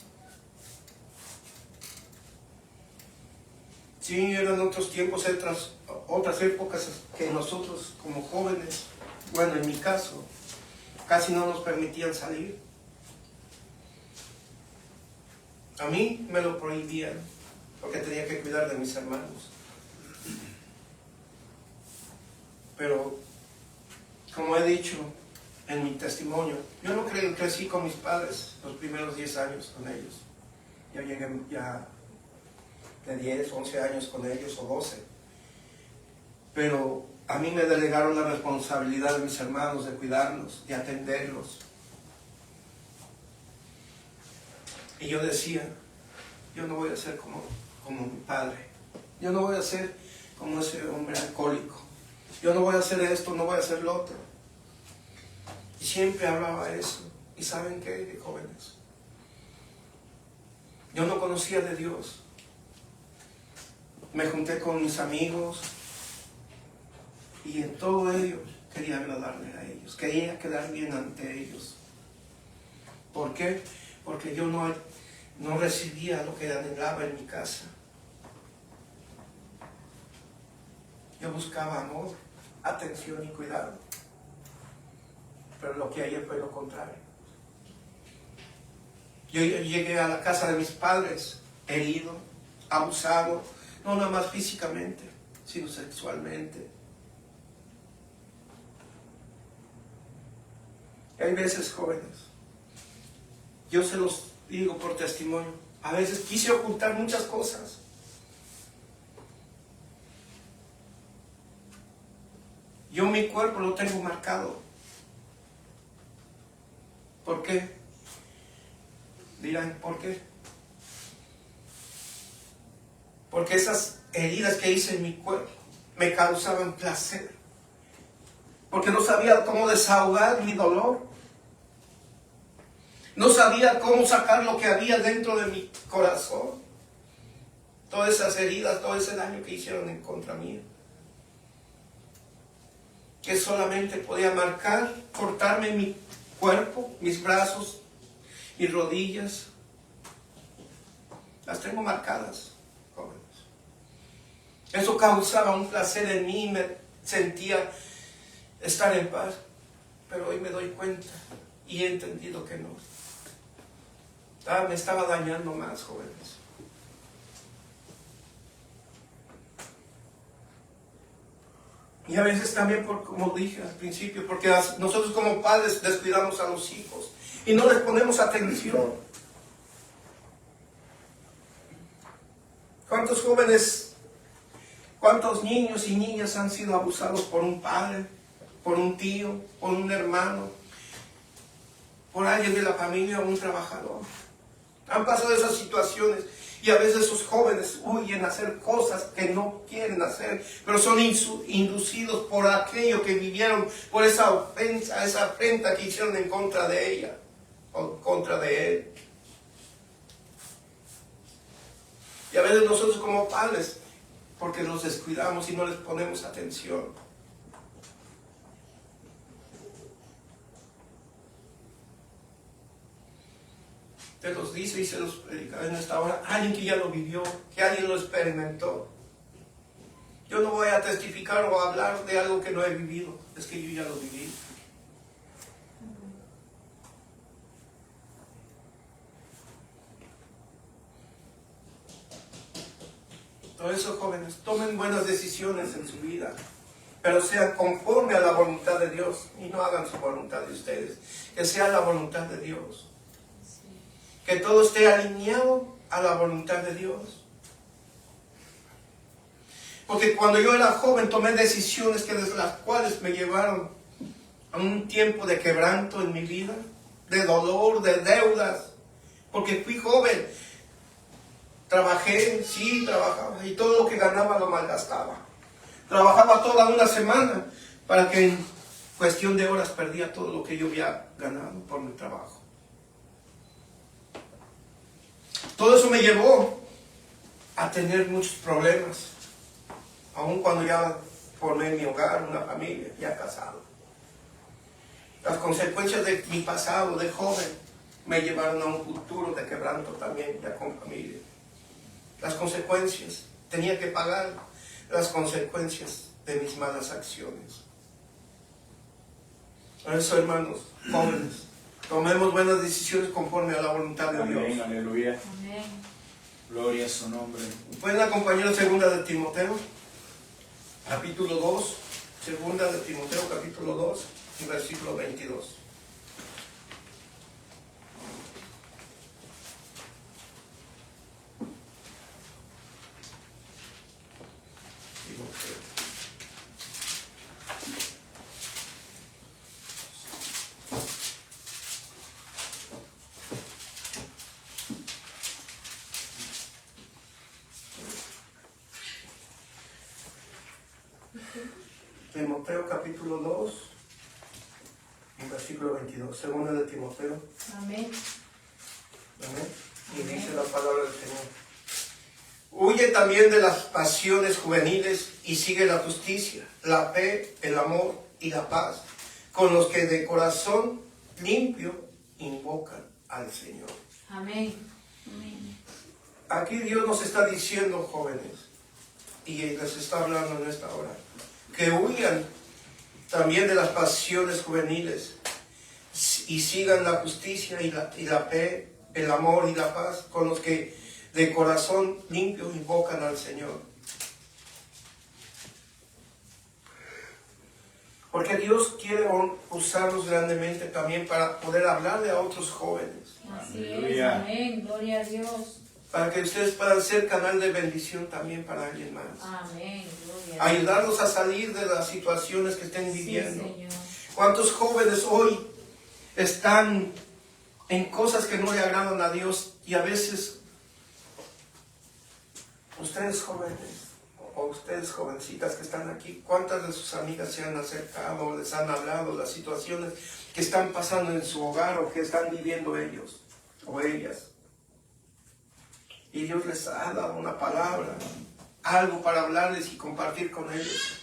Sí, eran otros tiempos, otras épocas que nosotros como jóvenes, bueno, en mi caso, casi no nos permitían salir. A mí me lo prohibían porque tenía que cuidar de mis hermanos. Pero, como he dicho en mi testimonio, yo no crecí con mis padres los primeros 10 años con ellos. Yo llegué ya de 10, 11 años con ellos o 12. Pero a mí me delegaron la responsabilidad de mis hermanos de cuidarlos, de atenderlos. Y yo decía, yo no voy a ser como mi padre. Yo no voy a ser como ese hombre alcohólico. Yo no voy a hacer esto, no voy a hacer lo otro. Y siempre hablaba eso. ¿Y saben qué, jóvenes? Yo no conocía de Dios. Me junté con mis amigos y en todo ello quería agradarle a ellos. Quería quedar bien ante ellos. ¿Por qué? Porque yo no recibía lo que anhelaba en mi casa. Yo buscaba amor, atención y cuidado. Pero lo que hallé fue lo contrario. Yo llegué a la casa de mis padres herido, abusado, no nada más físicamente, sino sexualmente. Hay veces, jóvenes, yo se los digo por testimonio, a veces quise ocultar muchas cosas. Yo mi cuerpo lo tengo marcado. ¿Por qué? Dirán, ¿por qué? Porque esas heridas que hice en mi cuerpo me causaban placer. Porque no sabía cómo desahogar mi dolor. No sabía cómo sacar lo que había dentro de mi corazón. Todas esas heridas, todo ese daño que hicieron en contra mía. que solamente podía marcar, cortarme mi cuerpo, mis brazos, mis rodillas. Las tengo marcadas, jóvenes. Eso causaba un placer en mí, me sentía estar en paz. Pero hoy me doy cuenta y he entendido que no. Me estaba dañando más, jóvenes. Y a veces también, como dije al principio, porque nosotros como padres descuidamos a los hijos y no les ponemos atención. ¿Cuántos jóvenes, cuántos niños y niñas han sido abusados por un padre, por un tío, por un hermano, por alguien de la familia o un trabajador? Han pasado esas situaciones y a veces esos jóvenes huyen a hacer cosas que no quieren hacer, pero son inducidos por aquello que vivieron, por esa ofensa, esa afrenta que hicieron en contra de ella o en contra de él. Y a veces nosotros como padres, porque los descuidamos y no les ponemos atención. Se los dice y se los predica en esta hora alguien que ya lo vivió, que alguien lo experimentó. Yo no voy a testificar o a hablar de algo que no he vivido, es que yo ya lo viví. Por eso, jóvenes, tomen buenas decisiones en su vida, pero sean conforme a la voluntad de Dios y no hagan su voluntad de ustedes, que sea la voluntad de Dios. Que todo esté alineado a la voluntad de Dios. Porque cuando yo era joven tomé decisiones que desde las cuales me llevaron a un tiempo de quebranto en mi vida, de dolor, de deudas. Porque fui joven, trabajé, sí, trabajaba, y todo lo que ganaba lo malgastaba. Trabajaba toda una semana para que en cuestión de horas perdía todo lo que yo había ganado por mi trabajo. Todo eso me llevó a tener muchos problemas, aun cuando ya formé mi hogar, una familia, ya casado. Las consecuencias de mi pasado de joven me llevaron a un futuro de quebranto también, ya con familia. Las consecuencias, tenía que pagar las consecuencias de mis malas acciones. Por eso, hermanos, jóvenes, tomemos buenas decisiones conforme a la voluntad de Dios. Amén, aleluya. Amén. Gloria a su nombre. ¿Pueden acompañar a 2 de Timoteo, capítulo 2? 2 de Timoteo, capítulo 2, y versículo 22. Timoteo. Timoteo capítulo 2 y versículo 22. 2 de Timoteo. Amén. Amén. Y dice la palabra del Señor: huye también de las pasiones juveniles y sigue la justicia, la fe, el amor y la paz, con los que de corazón limpio invocan al Señor. Amén. Aquí Dios nos está diciendo, jóvenes, y les está hablando en esta hora, que huyan también de las pasiones juveniles y sigan la justicia y la fe, el amor y la paz, con los que de corazón limpio invocan al Señor. Porque Dios quiere usarlos grandemente también para poder hablarle a otros jóvenes, Así Aleluya. es. Amén. Gloria a Dios. para que ustedes puedan ser canal de bendición también para alguien más. Amén. Gloria a Dios. Ayudarlos a salir de las situaciones que estén Sí, viviendo. Señor. ¿Cuántos jóvenes hoy están en cosas que no le agradan a Dios? Y a veces ustedes jóvenes o ustedes jovencitas que están aquí, ¿cuántas de sus amigas se han acercado o les han hablado las situaciones que están pasando en su hogar o que están viviendo ellos o ellas? Y Dios les ha dado una palabra, algo para hablarles y compartir con ellos.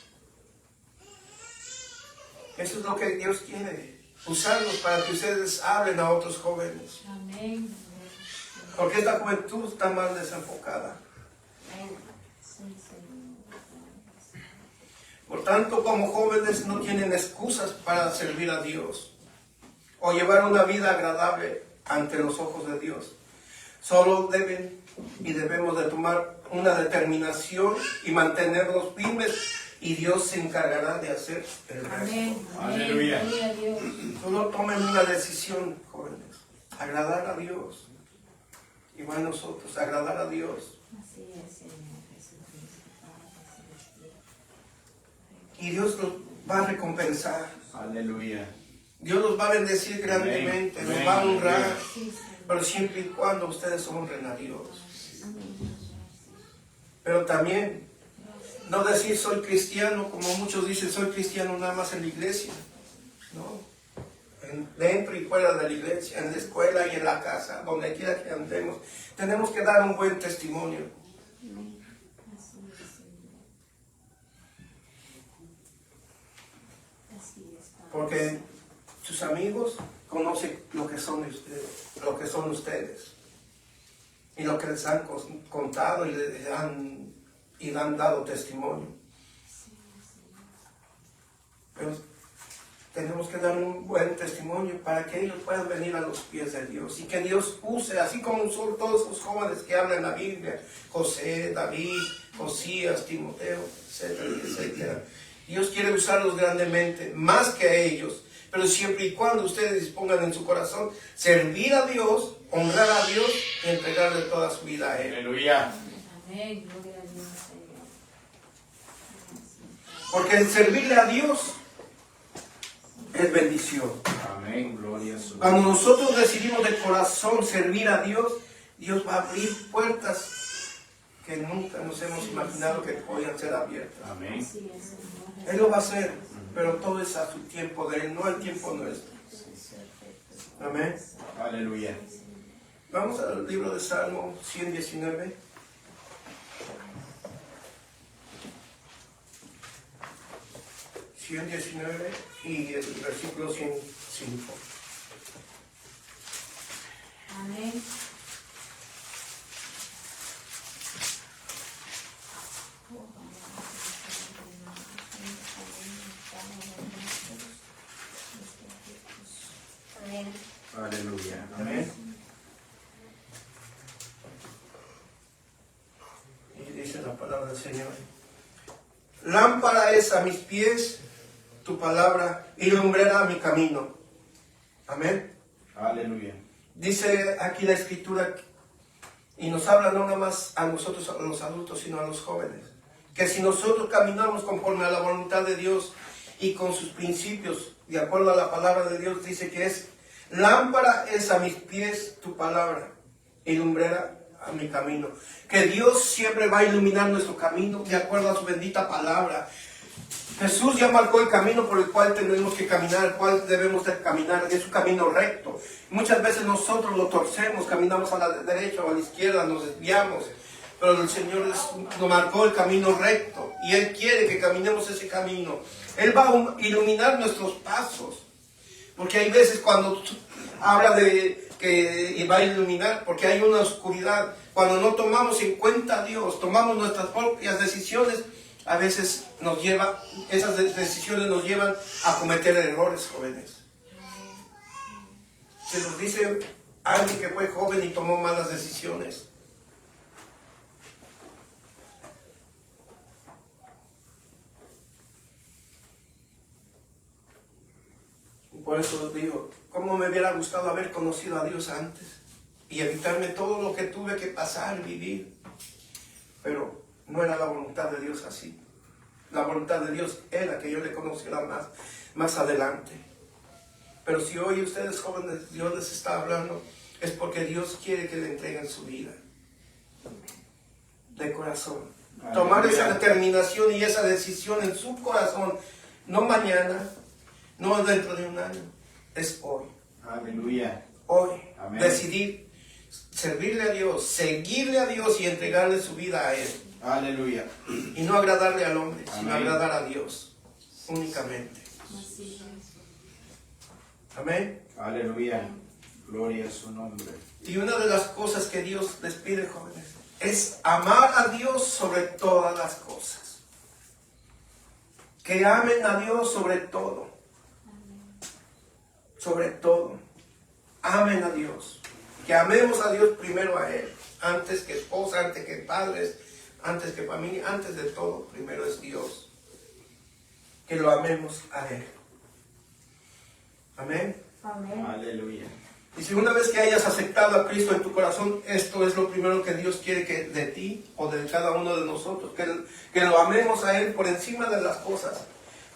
Eso es lo que Dios quiere, usarlos para que ustedes hablen a otros jóvenes. Amén. Porque esta juventud está mal desenfocada. Sí, Señor. Por tanto, como jóvenes no tienen excusas para servir a Dios o llevar una vida agradable ante los ojos de Dios. Solo deben y debemos de tomar una determinación y mantenernos firmes, y Dios se encargará de hacer el resto. Amén. Aleluya. Gloria a Dios. Solo tomen una decisión, jóvenes, agradar a Dios. Y va a nosotros, agradar a Dios. Así es, Señor Jesucristo, Padre celestial. Y Dios los va a recompensar. Aleluya. Dios los va a bendecir grandemente, Amén. los va a honrar. Sí, Señor. Pero siempre y cuando ustedes honren a Dios. Amén. Pero también, no decir soy cristiano, como muchos dicen, soy cristiano nada más en la iglesia. No. Dentro y fuera de la iglesia, en la escuela y en la casa, donde quiera que andemos, tenemos que dar un buen testimonio. Así es, Señor. Así es, Padre. Porque sus amigos conocen lo que son ustedes. Y lo que les han contado y les han dado testimonio. Pero tenemos que dar un buen testimonio para que ellos puedan venir a los pies de Dios. Y que Dios use, así como son todos los jóvenes que hablan en la Biblia, José, David, Josías, Timoteo, etcétera, etcétera. Dios quiere usarlos grandemente, más que a ellos. Pero siempre y cuando ustedes dispongan en su corazón servir a Dios, honrar a Dios y entregarle toda su vida a Él. Aleluya. Amén. Gloria a Dios, Señor. Porque el servirle a Dios es bendición. Amén. Gloria a su Cuando nombre. nosotros decidimos de corazón servir a Dios, Dios va a abrir puertas que nunca nos hemos imaginado que podían ser abiertas. Amén. Así es, Señor. Él lo va a hacer, pero todo es a su tiempo de Él, no al tiempo nuestro. Amén. Aleluya. Vamos al libro de Salmo 119. Y el versículo 105. Amén. Amén. Aleluya. Amén. Y dice la palabra del Señor: lámpara es a mis pies tu palabra y lumbrera a mi camino. Amén. Aleluya. Dice aquí la escritura, y nos habla no nada más a nosotros, a los adultos, sino a los jóvenes, que si nosotros caminamos conforme a la voluntad de Dios y con sus principios, de acuerdo a la palabra de Dios, dice que es lámpara es a mis pies tu palabra y lumbrera a mi camino. Que Dios siempre va a iluminar nuestro camino de acuerdo a su bendita palabra. Jesús ya marcó el camino por el cual tenemos que caminar, el cual debemos de caminar, es un camino recto. Muchas veces nosotros lo torcemos, caminamos a la derecha o a la izquierda, nos desviamos, pero el Señor nos marcó el camino recto y Él quiere que caminemos ese camino. Él va a iluminar nuestros pasos, porque hay veces cuando habla de que va a iluminar, porque hay una oscuridad. Cuando no tomamos en cuenta a Dios, tomamos nuestras propias decisiones, a veces esas decisiones nos llevan a cometer errores, jóvenes. Se nos dice alguien que fue joven y tomó malas decisiones. Por eso digo, ¿cómo me hubiera gustado haber conocido a Dios antes y evitarme todo lo que tuve que pasar y vivir? Pero no era la voluntad de Dios así. La voluntad de Dios era que yo le conociera más adelante. Pero si hoy ustedes jóvenes, Dios les está hablando, es porque Dios quiere que le entreguen su vida. De corazón. Aleluya. Tomar esa determinación y esa decisión en su corazón, no mañana, no dentro de un año, es hoy. Aleluya. Hoy, Amén. decidir servirle a Dios, seguirle a Dios y entregarle su vida a Él. Aleluya. Y no agradarle al hombre, sino Amén. agradar a Dios únicamente. Así es. Amén. Aleluya. Gloria a su nombre. Y una de las cosas que Dios les pide, jóvenes, es amar a Dios sobre todas las cosas. Que amen a Dios sobre todo. Sobre todo. Amen a Dios. Que amemos a Dios primero a Él. Antes que esposa, antes que padres, antes que familia, antes de todo, primero es Dios. Que lo amemos a Él. Amén. Amén. Aleluya. Y si una vez que hayas aceptado a Cristo en tu corazón, esto es lo primero que Dios quiere que de ti o de cada uno de nosotros, que lo amemos a Él por encima de las cosas.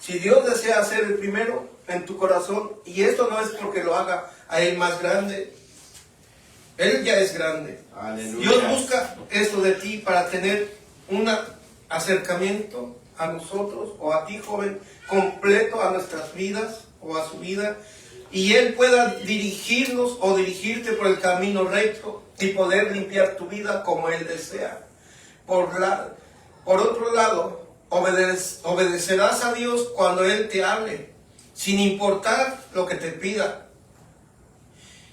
Si Dios desea ser el primero en tu corazón, y esto no es porque lo haga a Él más grande, Él ya es grande. Aleluya. Dios busca esto de ti para tener un acercamiento a nosotros o a ti, joven, completo a nuestras vidas o a su vida, y Él pueda dirigirnos o dirigirte por el camino recto y poder limpiar tu vida como Él desea. Por otro lado, obedecerás a Dios cuando Él te hable, sin importar lo que te pida.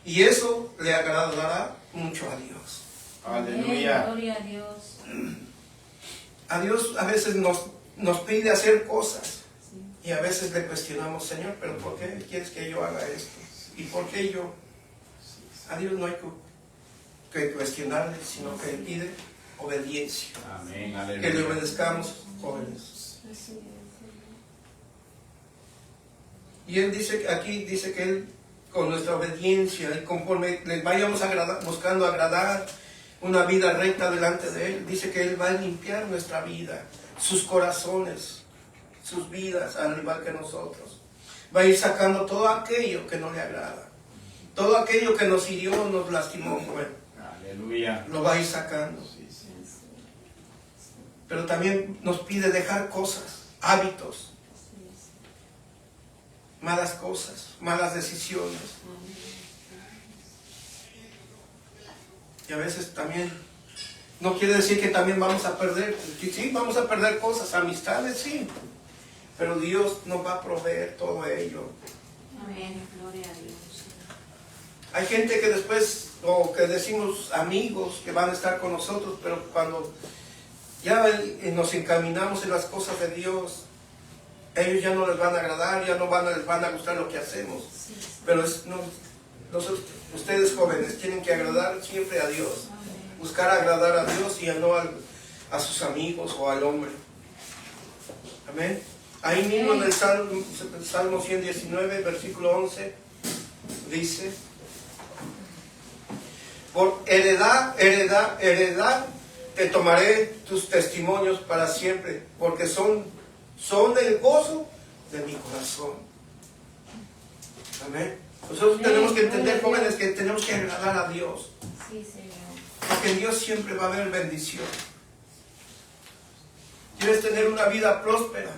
Y eso le agradará mucho a Dios. Aleluya. Gloria a Dios. A Dios a veces nos pide hacer cosas. Sí. Y a veces le cuestionamos, Señor, ¿pero por qué quieres que yo haga esto? ¿Y por qué yo? A Dios no hay que cuestionarle, sino que le pide obediencia. Amén. Que le Aleluya. obedezcamos, jóvenes. Así es. Y Él dice, aquí dice que Él, con nuestra obediencia, y conforme le vayamos buscando agradar una vida recta delante de Él, dice que Él va a limpiar nuestra vida, sus corazones, sus vidas, al igual que nosotros. Va a ir sacando todo aquello que no le agrada. Todo aquello que nos hirió, nos lastimó, bueno, Aleluya. lo va a ir sacando. Sí, sí. Pero también nos pide dejar cosas, hábitos, malas cosas, malas decisiones. Y a veces también, no quiere decir que también vamos a perder, sí, vamos a perder cosas, amistades, sí. Pero Dios nos va a proveer todo ello. Amén. Gloria a Dios. Hay gente que después, o que decimos amigos, que van a estar con nosotros, pero cuando ya nos encaminamos en las cosas de Dios, ellos ya no les van a agradar, ya no les van a gustar lo que hacemos. Sí. Pero ustedes jóvenes tienen que agradar siempre a Dios. Buscar agradar a Dios y no a sus amigos o al hombre. Amén. Ahí mismo en el Salmo 119, versículo 11, dice: por heredad te tomaré tus testimonios para siempre, porque son del gozo de mi corazón. Amén. Nosotros tenemos que entender, jóvenes, que tenemos que agradar a Dios. Sí, Señor. Porque en Dios siempre va a haber bendición. ¿Quieres tener una vida próspera?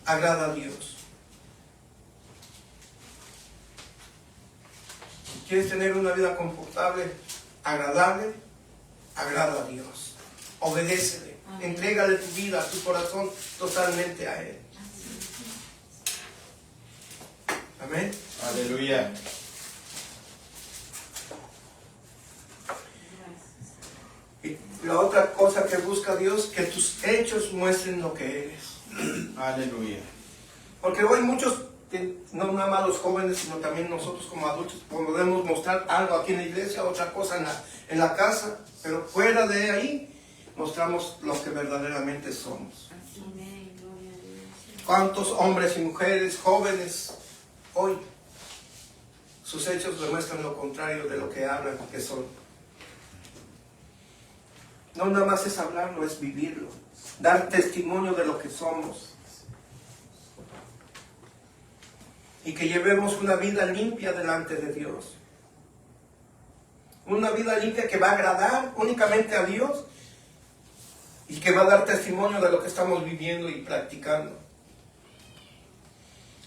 Agrada a Dios. ¿Quieres tener una vida confortable, agradable? Agrada a Dios. Obedécele. Amén. Entrégale tu vida, tu corazón totalmente a Él. Amén. Aleluya. Y la otra cosa que busca Dios, que tus hechos muestren lo que eres. Aleluya. Porque hoy muchos, no nada más los jóvenes, sino también nosotros como adultos, podemos mostrar algo aquí en la iglesia, otra cosa en la casa, pero fuera de ahí mostramos lo que verdaderamente somos. Amén. Gloria a Dios. ¿Cuántos hombres y mujeres jóvenes hoy sus hechos demuestran lo contrario de lo que hablan que son? No nada más es hablarlo, es vivirlo, dar testimonio de lo que somos. Y que llevemos una vida limpia delante de Dios. Una vida limpia que va a agradar únicamente a Dios y que va a dar testimonio de lo que estamos viviendo y practicando.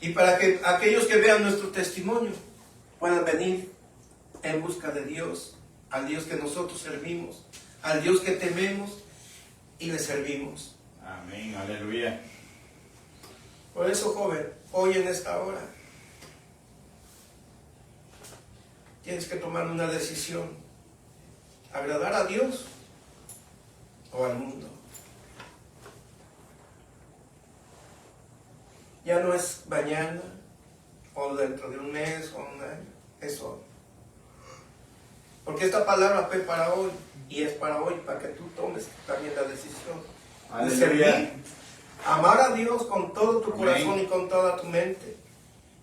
Y para que aquellos que vean nuestro testimonio puedan venir en busca de Dios, al Dios que nosotros servimos, al Dios que tememos y le servimos. Amén. Aleluya. Por eso, joven, hoy en esta hora tienes que tomar una decisión: agradar a Dios o al mundo. Ya no es mañana o dentro de un mes o un año, es hoy. Porque esta palabra fue para hoy y es para hoy, para que tú tomes también la decisión de servir, amar a Dios con todo tu corazón y con toda tu mente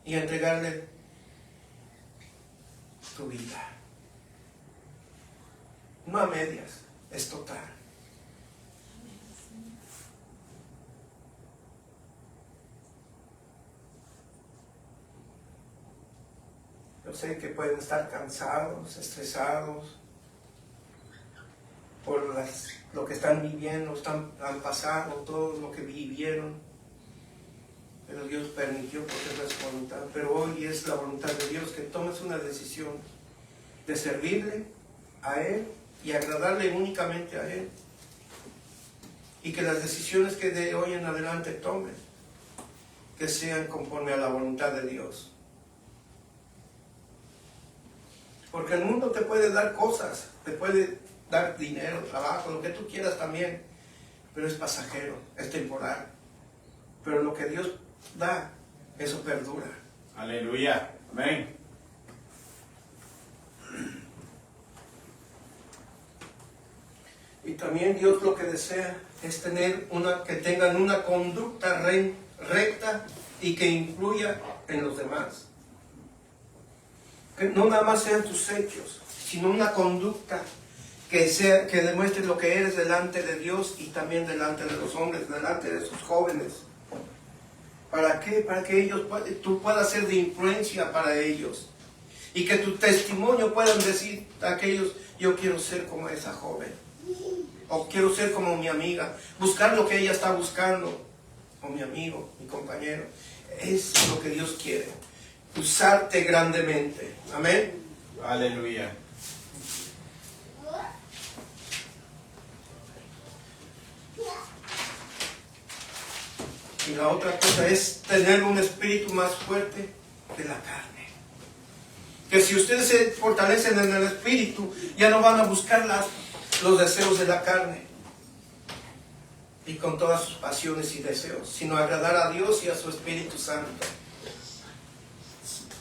y entregarle tu vida. No a medias, es total. Yo sé que pueden estar cansados, estresados por lo que están viviendo, han pasado, todo lo que vivieron. Pero Dios permitió porque es su voluntad. Pero hoy es la voluntad de Dios que tomes una decisión de servirle a Él y agradarle únicamente a Él. Y que las decisiones que de hoy en adelante tomes, que sean conforme a la voluntad de Dios. Porque el mundo te puede dar cosas, te puede dar dinero, trabajo, lo que tú quieras también, pero es pasajero, es temporal. Pero lo que Dios da, eso perdura. Aleluya. Amén. Y también Dios lo que desea es que tengan una conducta recta y que influya en los demás. Que no nada más sean tus hechos, sino una conducta que demuestre lo que eres delante de Dios y también delante de los hombres, delante de sus jóvenes. ¿Para qué? Para que tú puedas ser de influencia para ellos. Y que tu testimonio puedan decir a aquellos: yo quiero ser como esa joven. O quiero ser como mi amiga. Buscar lo que ella está buscando. O mi amigo, mi compañero. Es lo que Dios quiere. Usarte grandemente. Amén. Aleluya. Y la otra cosa es tener un espíritu más fuerte que la carne. Que si ustedes se fortalecen en el espíritu, ya no van a buscar los deseos de la carne y con todas sus pasiones y deseos, sino agradar a Dios y a su Espíritu Santo.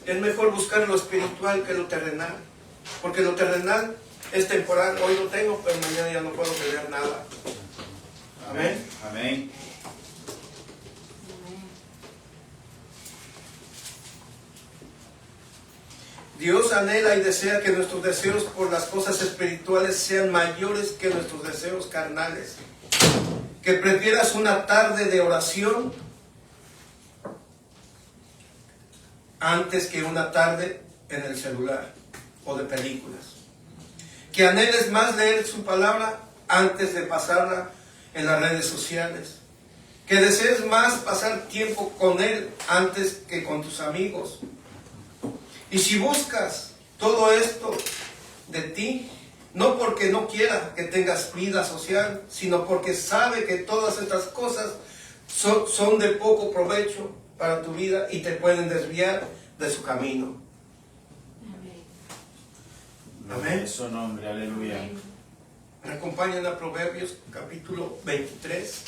Es mejor buscar lo espiritual que lo terrenal, porque lo terrenal es temporal. Hoy lo tengo, pero mañana ya no puedo tener nada. Amén. Amén. Dios anhela y desea que nuestros deseos por las cosas espirituales sean mayores que nuestros deseos carnales. Que prefieras una tarde de oración antes que una tarde en el celular o de películas. Que anheles más leer su palabra antes de pasarla en las redes sociales. Que desees más pasar tiempo con Él antes que con tus amigos. Y si buscas todo esto de ti, no porque no quiera que tengas vida social, sino porque sabe que todas estas cosas son de poco provecho para tu vida y te pueden desviar de su camino. Amén. En su nombre, aleluya. Me acompañan a Proverbios capítulo 23.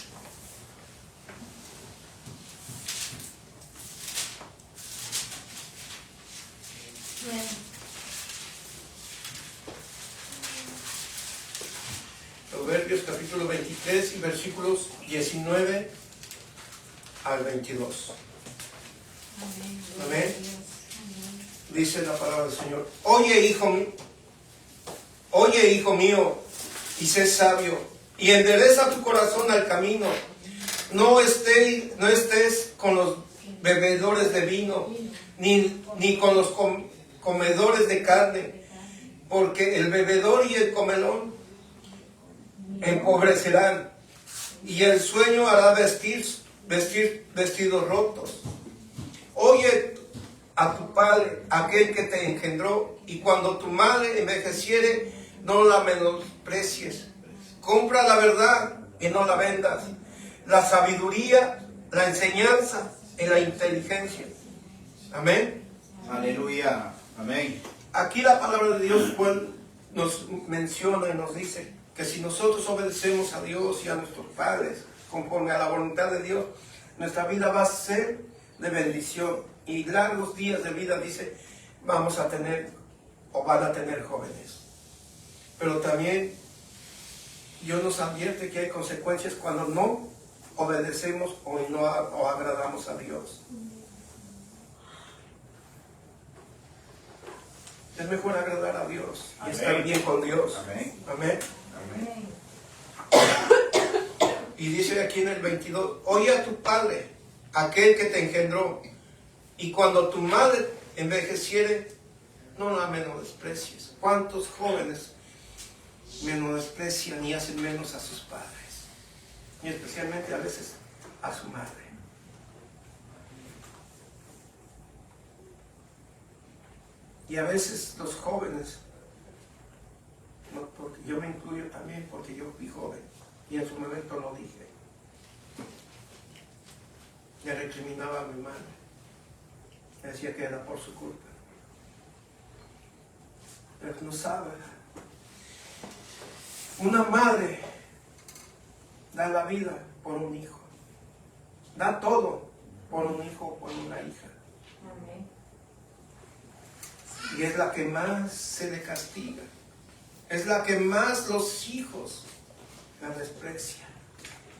Proverbios capítulo 23 y versículos 19 al 22. Amén. Dice la palabra del Señor: oye, hijo mío, y sé sabio, y endereza tu corazón al camino. No estés con los bebedores de vino, ni con los comedores de carne, porque el bebedor y el comelón empobrecerán, y el sueño hará vestir vestidos rotos. Oye a tu padre, aquel que te engendró, y cuando tu madre envejeciere, no la menosprecies. Compra la verdad y no la vendas, la sabiduría, la enseñanza en la inteligencia. Amén. Aleluya. Amén. Aquí la palabra de Dios pues, nos menciona y nos dice que si nosotros obedecemos a Dios y a nuestros padres conforme a la voluntad de Dios, nuestra vida va a ser de bendición y largos días de vida, dice, vamos a tener o van a tener jóvenes. Pero también Dios nos advierte que hay consecuencias cuando no obedecemos o no o agradamos a Dios. Es mejor agradar a Dios y estar bien con Dios. Amén. Amén. Amén. Y dice aquí en el 22, oye a tu padre, aquel que te engendró, y cuando tu madre envejeciere, no la menosprecies. ¿Cuántos jóvenes menosprecian y hacen menos a sus padres? Y especialmente a veces a su madre. Y a veces los jóvenes, no, porque yo me incluyo también porque yo fui joven y en su momento lo dije. Le recriminaba a mi madre. Le decía que era por su culpa. Pero no sabe. Una madre da la vida por un hijo. Da todo por un hijo o por una hija. Amén. Y es la que más se le castiga. Es la que más los hijos la desprecian,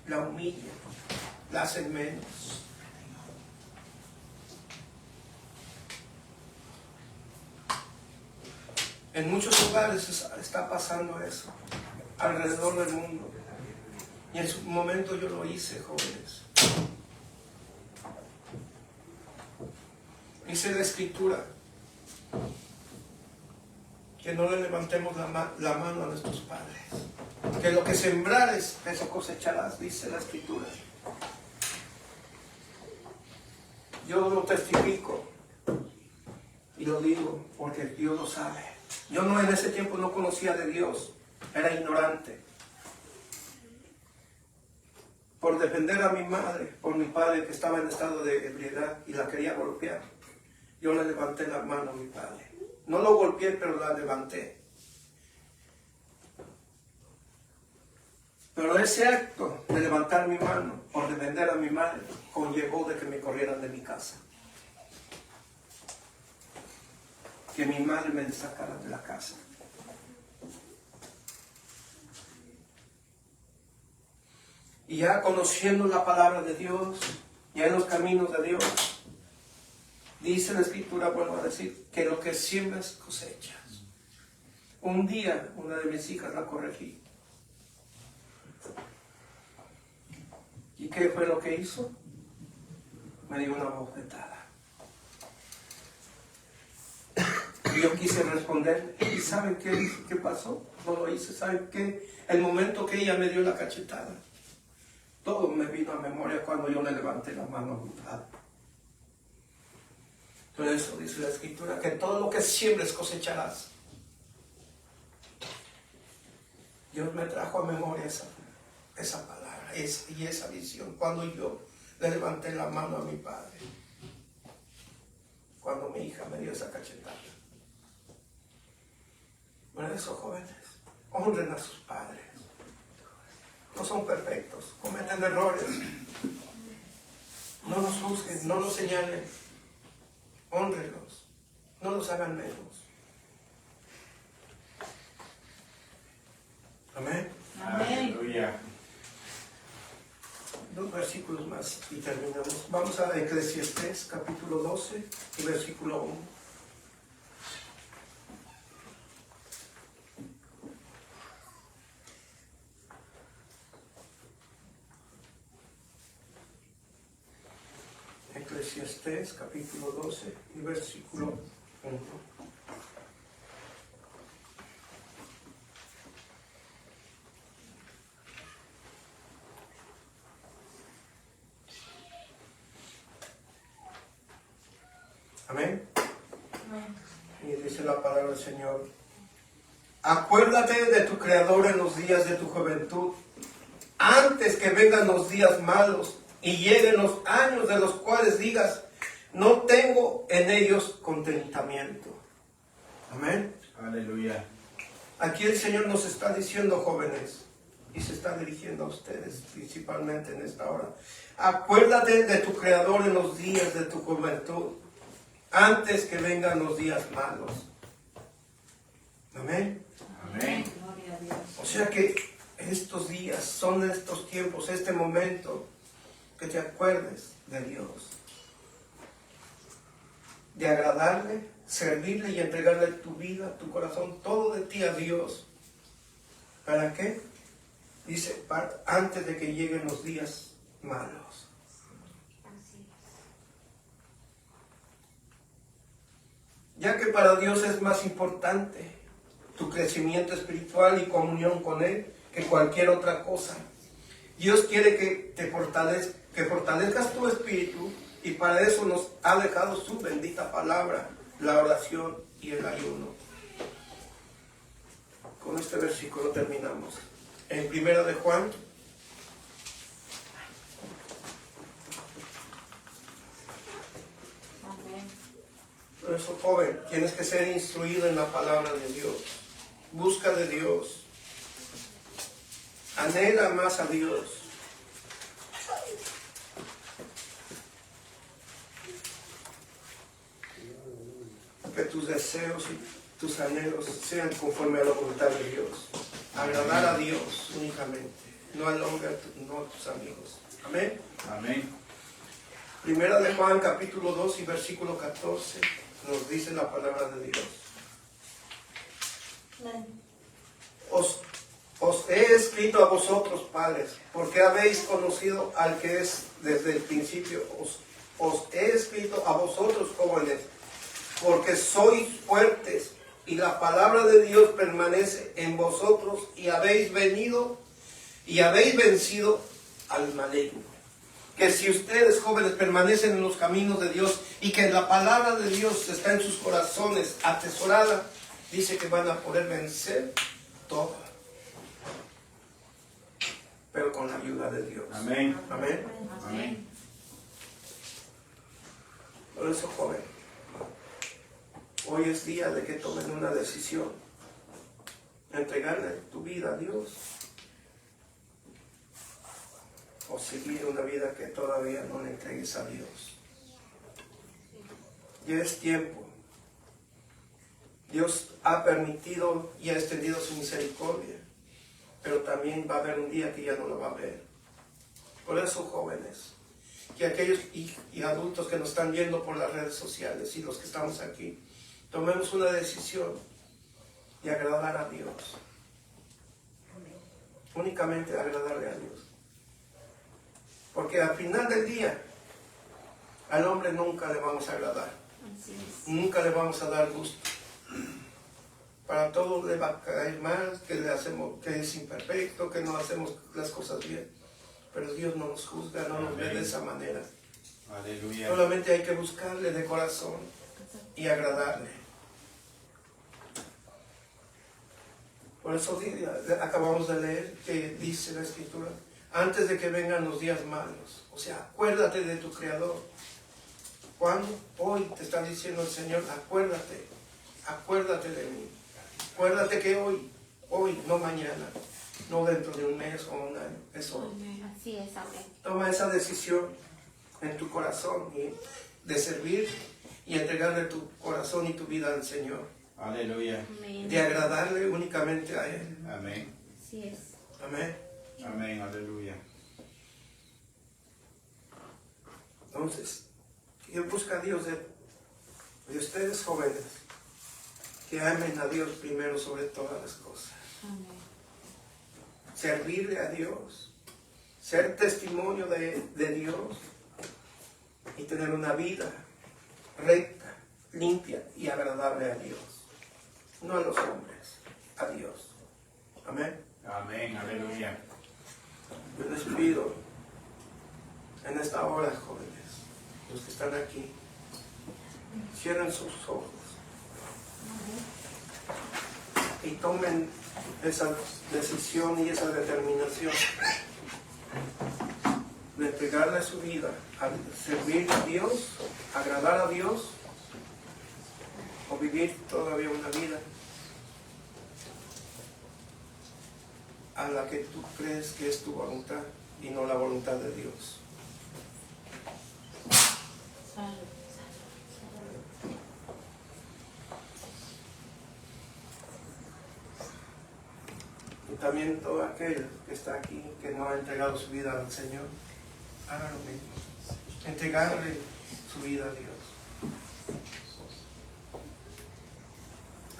la humillan, la hacen menos. En muchos lugares está pasando eso, alrededor del mundo. Y en su momento yo lo hice, jóvenes. Dice la Escritura que no le levantemos la mano a nuestros padres. Que lo que sembrares, eso cosecharás, dice la Escritura. Yo lo testifico y lo digo porque Dios lo sabe. Yo no en ese tiempo no conocía de Dios, era ignorante. Por defender a mi madre, por mi padre que estaba en estado de ebriedad y la quería golpear, yo le levanté la mano a mi padre. No lo golpeé, pero la levanté. Pero ese acto de levantar mi mano por defender a mi madre conllevó de que me corrieran de mi casa. Que mi madre me sacara de la casa. Y ya conociendo la palabra de Dios, ya en los caminos de Dios, dice la Escritura, vuelvo a decir, que lo que siembras cosechas. Un día una de mis hijas la corregí. ¿Y qué fue lo que hizo? Me dio una bofetada. Y yo quise responder, ¿y saben qué pasó? No lo hice. ¿Saben qué? El momento que ella me dio la cachetada, todo me vino a memoria cuando yo le levanté la mano a mi padre. Por eso dice la Escritura, que todo lo que siembres cosecharás. Dios me trajo a memoria esa palabra y esa visión cuando yo le levanté la mano a mi padre. Cuando mi hija me dio esa cachetada. Por eso, jóvenes, honren a sus padres. No son perfectos, cometen errores. No los juzguen, no los señalen. Hónrenlos, no los hagan menos. Amén. Aleluya. Dos versículos más y terminamos. Vamos a Eclesiastés capítulo 12 y versículo 1. Eclesiastés capítulo 12 y versículo 1. Amén. Y dice la palabra del Señor: acuérdate de tu Creador en los días de tu juventud, antes que vengan los días malos y lleguen los años de los cuales digas, no tengo en ellos contentamiento. Amén. Aleluya. Aquí el Señor nos está diciendo, jóvenes, y se está dirigiendo a ustedes principalmente en esta hora. Acuérdate de tu Creador en los días de tu juventud, antes que vengan los días malos. Amén. Amén. Gloria a Dios. O sea que estos días son estos tiempos, este momento, que te acuerdes de Dios, de agradarle, servirle y entregarle tu vida, tu corazón, todo de ti a Dios. ¿Para qué? Dice, antes de que lleguen los días malos. Así Ya que para Dios es más importante tu crecimiento espiritual y comunión con Él que cualquier otra cosa. Dios quiere que fortalezcas tu espíritu, y para eso nos ha dejado su bendita palabra, la oración y el ayuno. Con este versículo terminamos. En 1 de Juan, Amén. por eso, joven, tienes que ser instruido en la palabra de Dios. Busca de Dios. Anhela más a Dios. Que tus deseos y tus anhelos sean conforme a la voluntad de Dios. Agradar a Dios únicamente, no al hombre, no a tus amigos. Amén. Amén. Primera de Juan, capítulo 2 y versículo 14, nos dice la palabra de Dios. Os he escrito a vosotros, padres, porque habéis conocido al que es desde el principio. Os he escrito a vosotros, jóvenes, porque sois fuertes y la palabra de Dios permanece en vosotros, y habéis venido y habéis vencido al maligno. Que si ustedes, jóvenes, permanecen en los caminos de Dios y que la palabra de Dios está en sus corazones atesorada, dice que van a poder vencer todo, pero con la ayuda de Dios. Amén. Amén. Amén. Por eso, joven, hoy es día de que tomen una decisión, entregarle tu vida a Dios, o seguir una vida que todavía no le entregues a Dios. Ya es tiempo. Dios ha permitido y ha extendido su misericordia, pero también va a haber un día que ya no lo va a haber. Por eso, jóvenes, que aquellos y adultos que nos están viendo por las redes sociales y los que estamos aquí, tomemos una decisión de agradar a Dios. Únicamente agradarle a Dios. Porque al final del día, al hombre nunca le vamos a agradar. Así es. Nunca le vamos a dar gusto. Para todo le va a caer mal, que es imperfecto, que no hacemos las cosas bien. Pero Dios no nos juzga, no nos ve de esa manera. Aleluya. Solamente hay que buscarle de corazón y agradarle. Por eso acabamos de leer que dice la Escritura, antes de que vengan los días malos. O sea, acuérdate de tu Creador. ¿Cuándo? Hoy te está diciendo el Señor, acuérdate de mí. Acuérdate que hoy, no mañana, no dentro de un mes o un año, es hoy. Así es, amén. Toma esa decisión en tu corazón de servir y entregarle tu corazón y tu vida al Señor. Aleluya. Amén. De agradarle únicamente a Él. Amén. Así es. Amén. Amén. Aleluya. Entonces, que busca a Dios de ustedes, jóvenes, que amen a Dios primero sobre todas las cosas. Amén. Servirle a Dios, ser testimonio de Dios y tener una vida recta, limpia y agradable a Dios. No a los hombres, a Dios. Amén. Amén. Aleluya. Yo les pido en esta hora, jóvenes, los que están aquí, cierren sus ojos y tomen esa decisión y esa determinación de entregar entregarle su vida a servir a Dios, agradar a Dios, o vivir todavía una vida a la que tú crees que es tu voluntad y no la voluntad de Dios. Y también todo aquel que está aquí, que no ha entregado su vida al Señor, haga lo mismo. Entregarle su vida a Dios.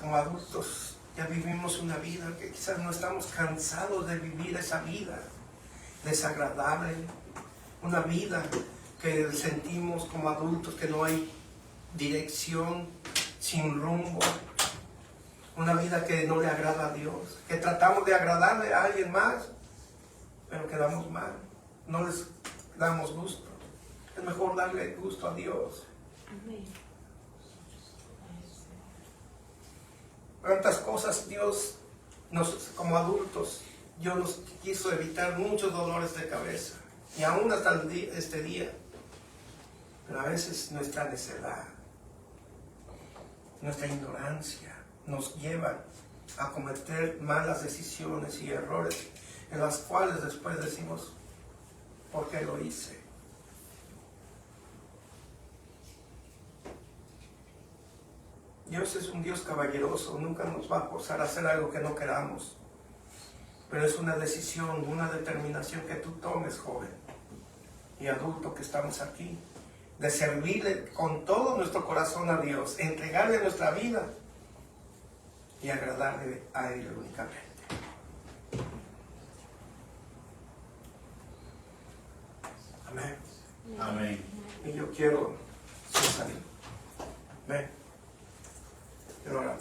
Como adultos ya vivimos una vida que quizás no estamos cansados de vivir esa vida desagradable, una vida que sentimos como adultos que no hay dirección, sin rumbo, una vida que no le agrada a Dios, que tratamos de agradarle a alguien más, pero quedamos mal, no les damos gusto. Es mejor darle gusto a Dios. Cuántas cosas Dios como adultos, Dios nos quiso evitar muchos dolores de cabeza, y aún hasta este día. Pero a veces nuestra necedad, nuestra ignorancia nos llevan a cometer malas decisiones y errores en las cuales después decimos, ¿por qué lo hice? Dios es un Dios caballeroso, nunca nos va a forzar a hacer algo que no queramos. Pero es una decisión, una determinación que tú tomes, joven y adulto que estamos aquí, de servirle con todo nuestro corazón a Dios, entregarle nuestra vida y agradarle a Él únicamente. Amén. Amén. Y yo quiero salir. Ven. Quiero orar.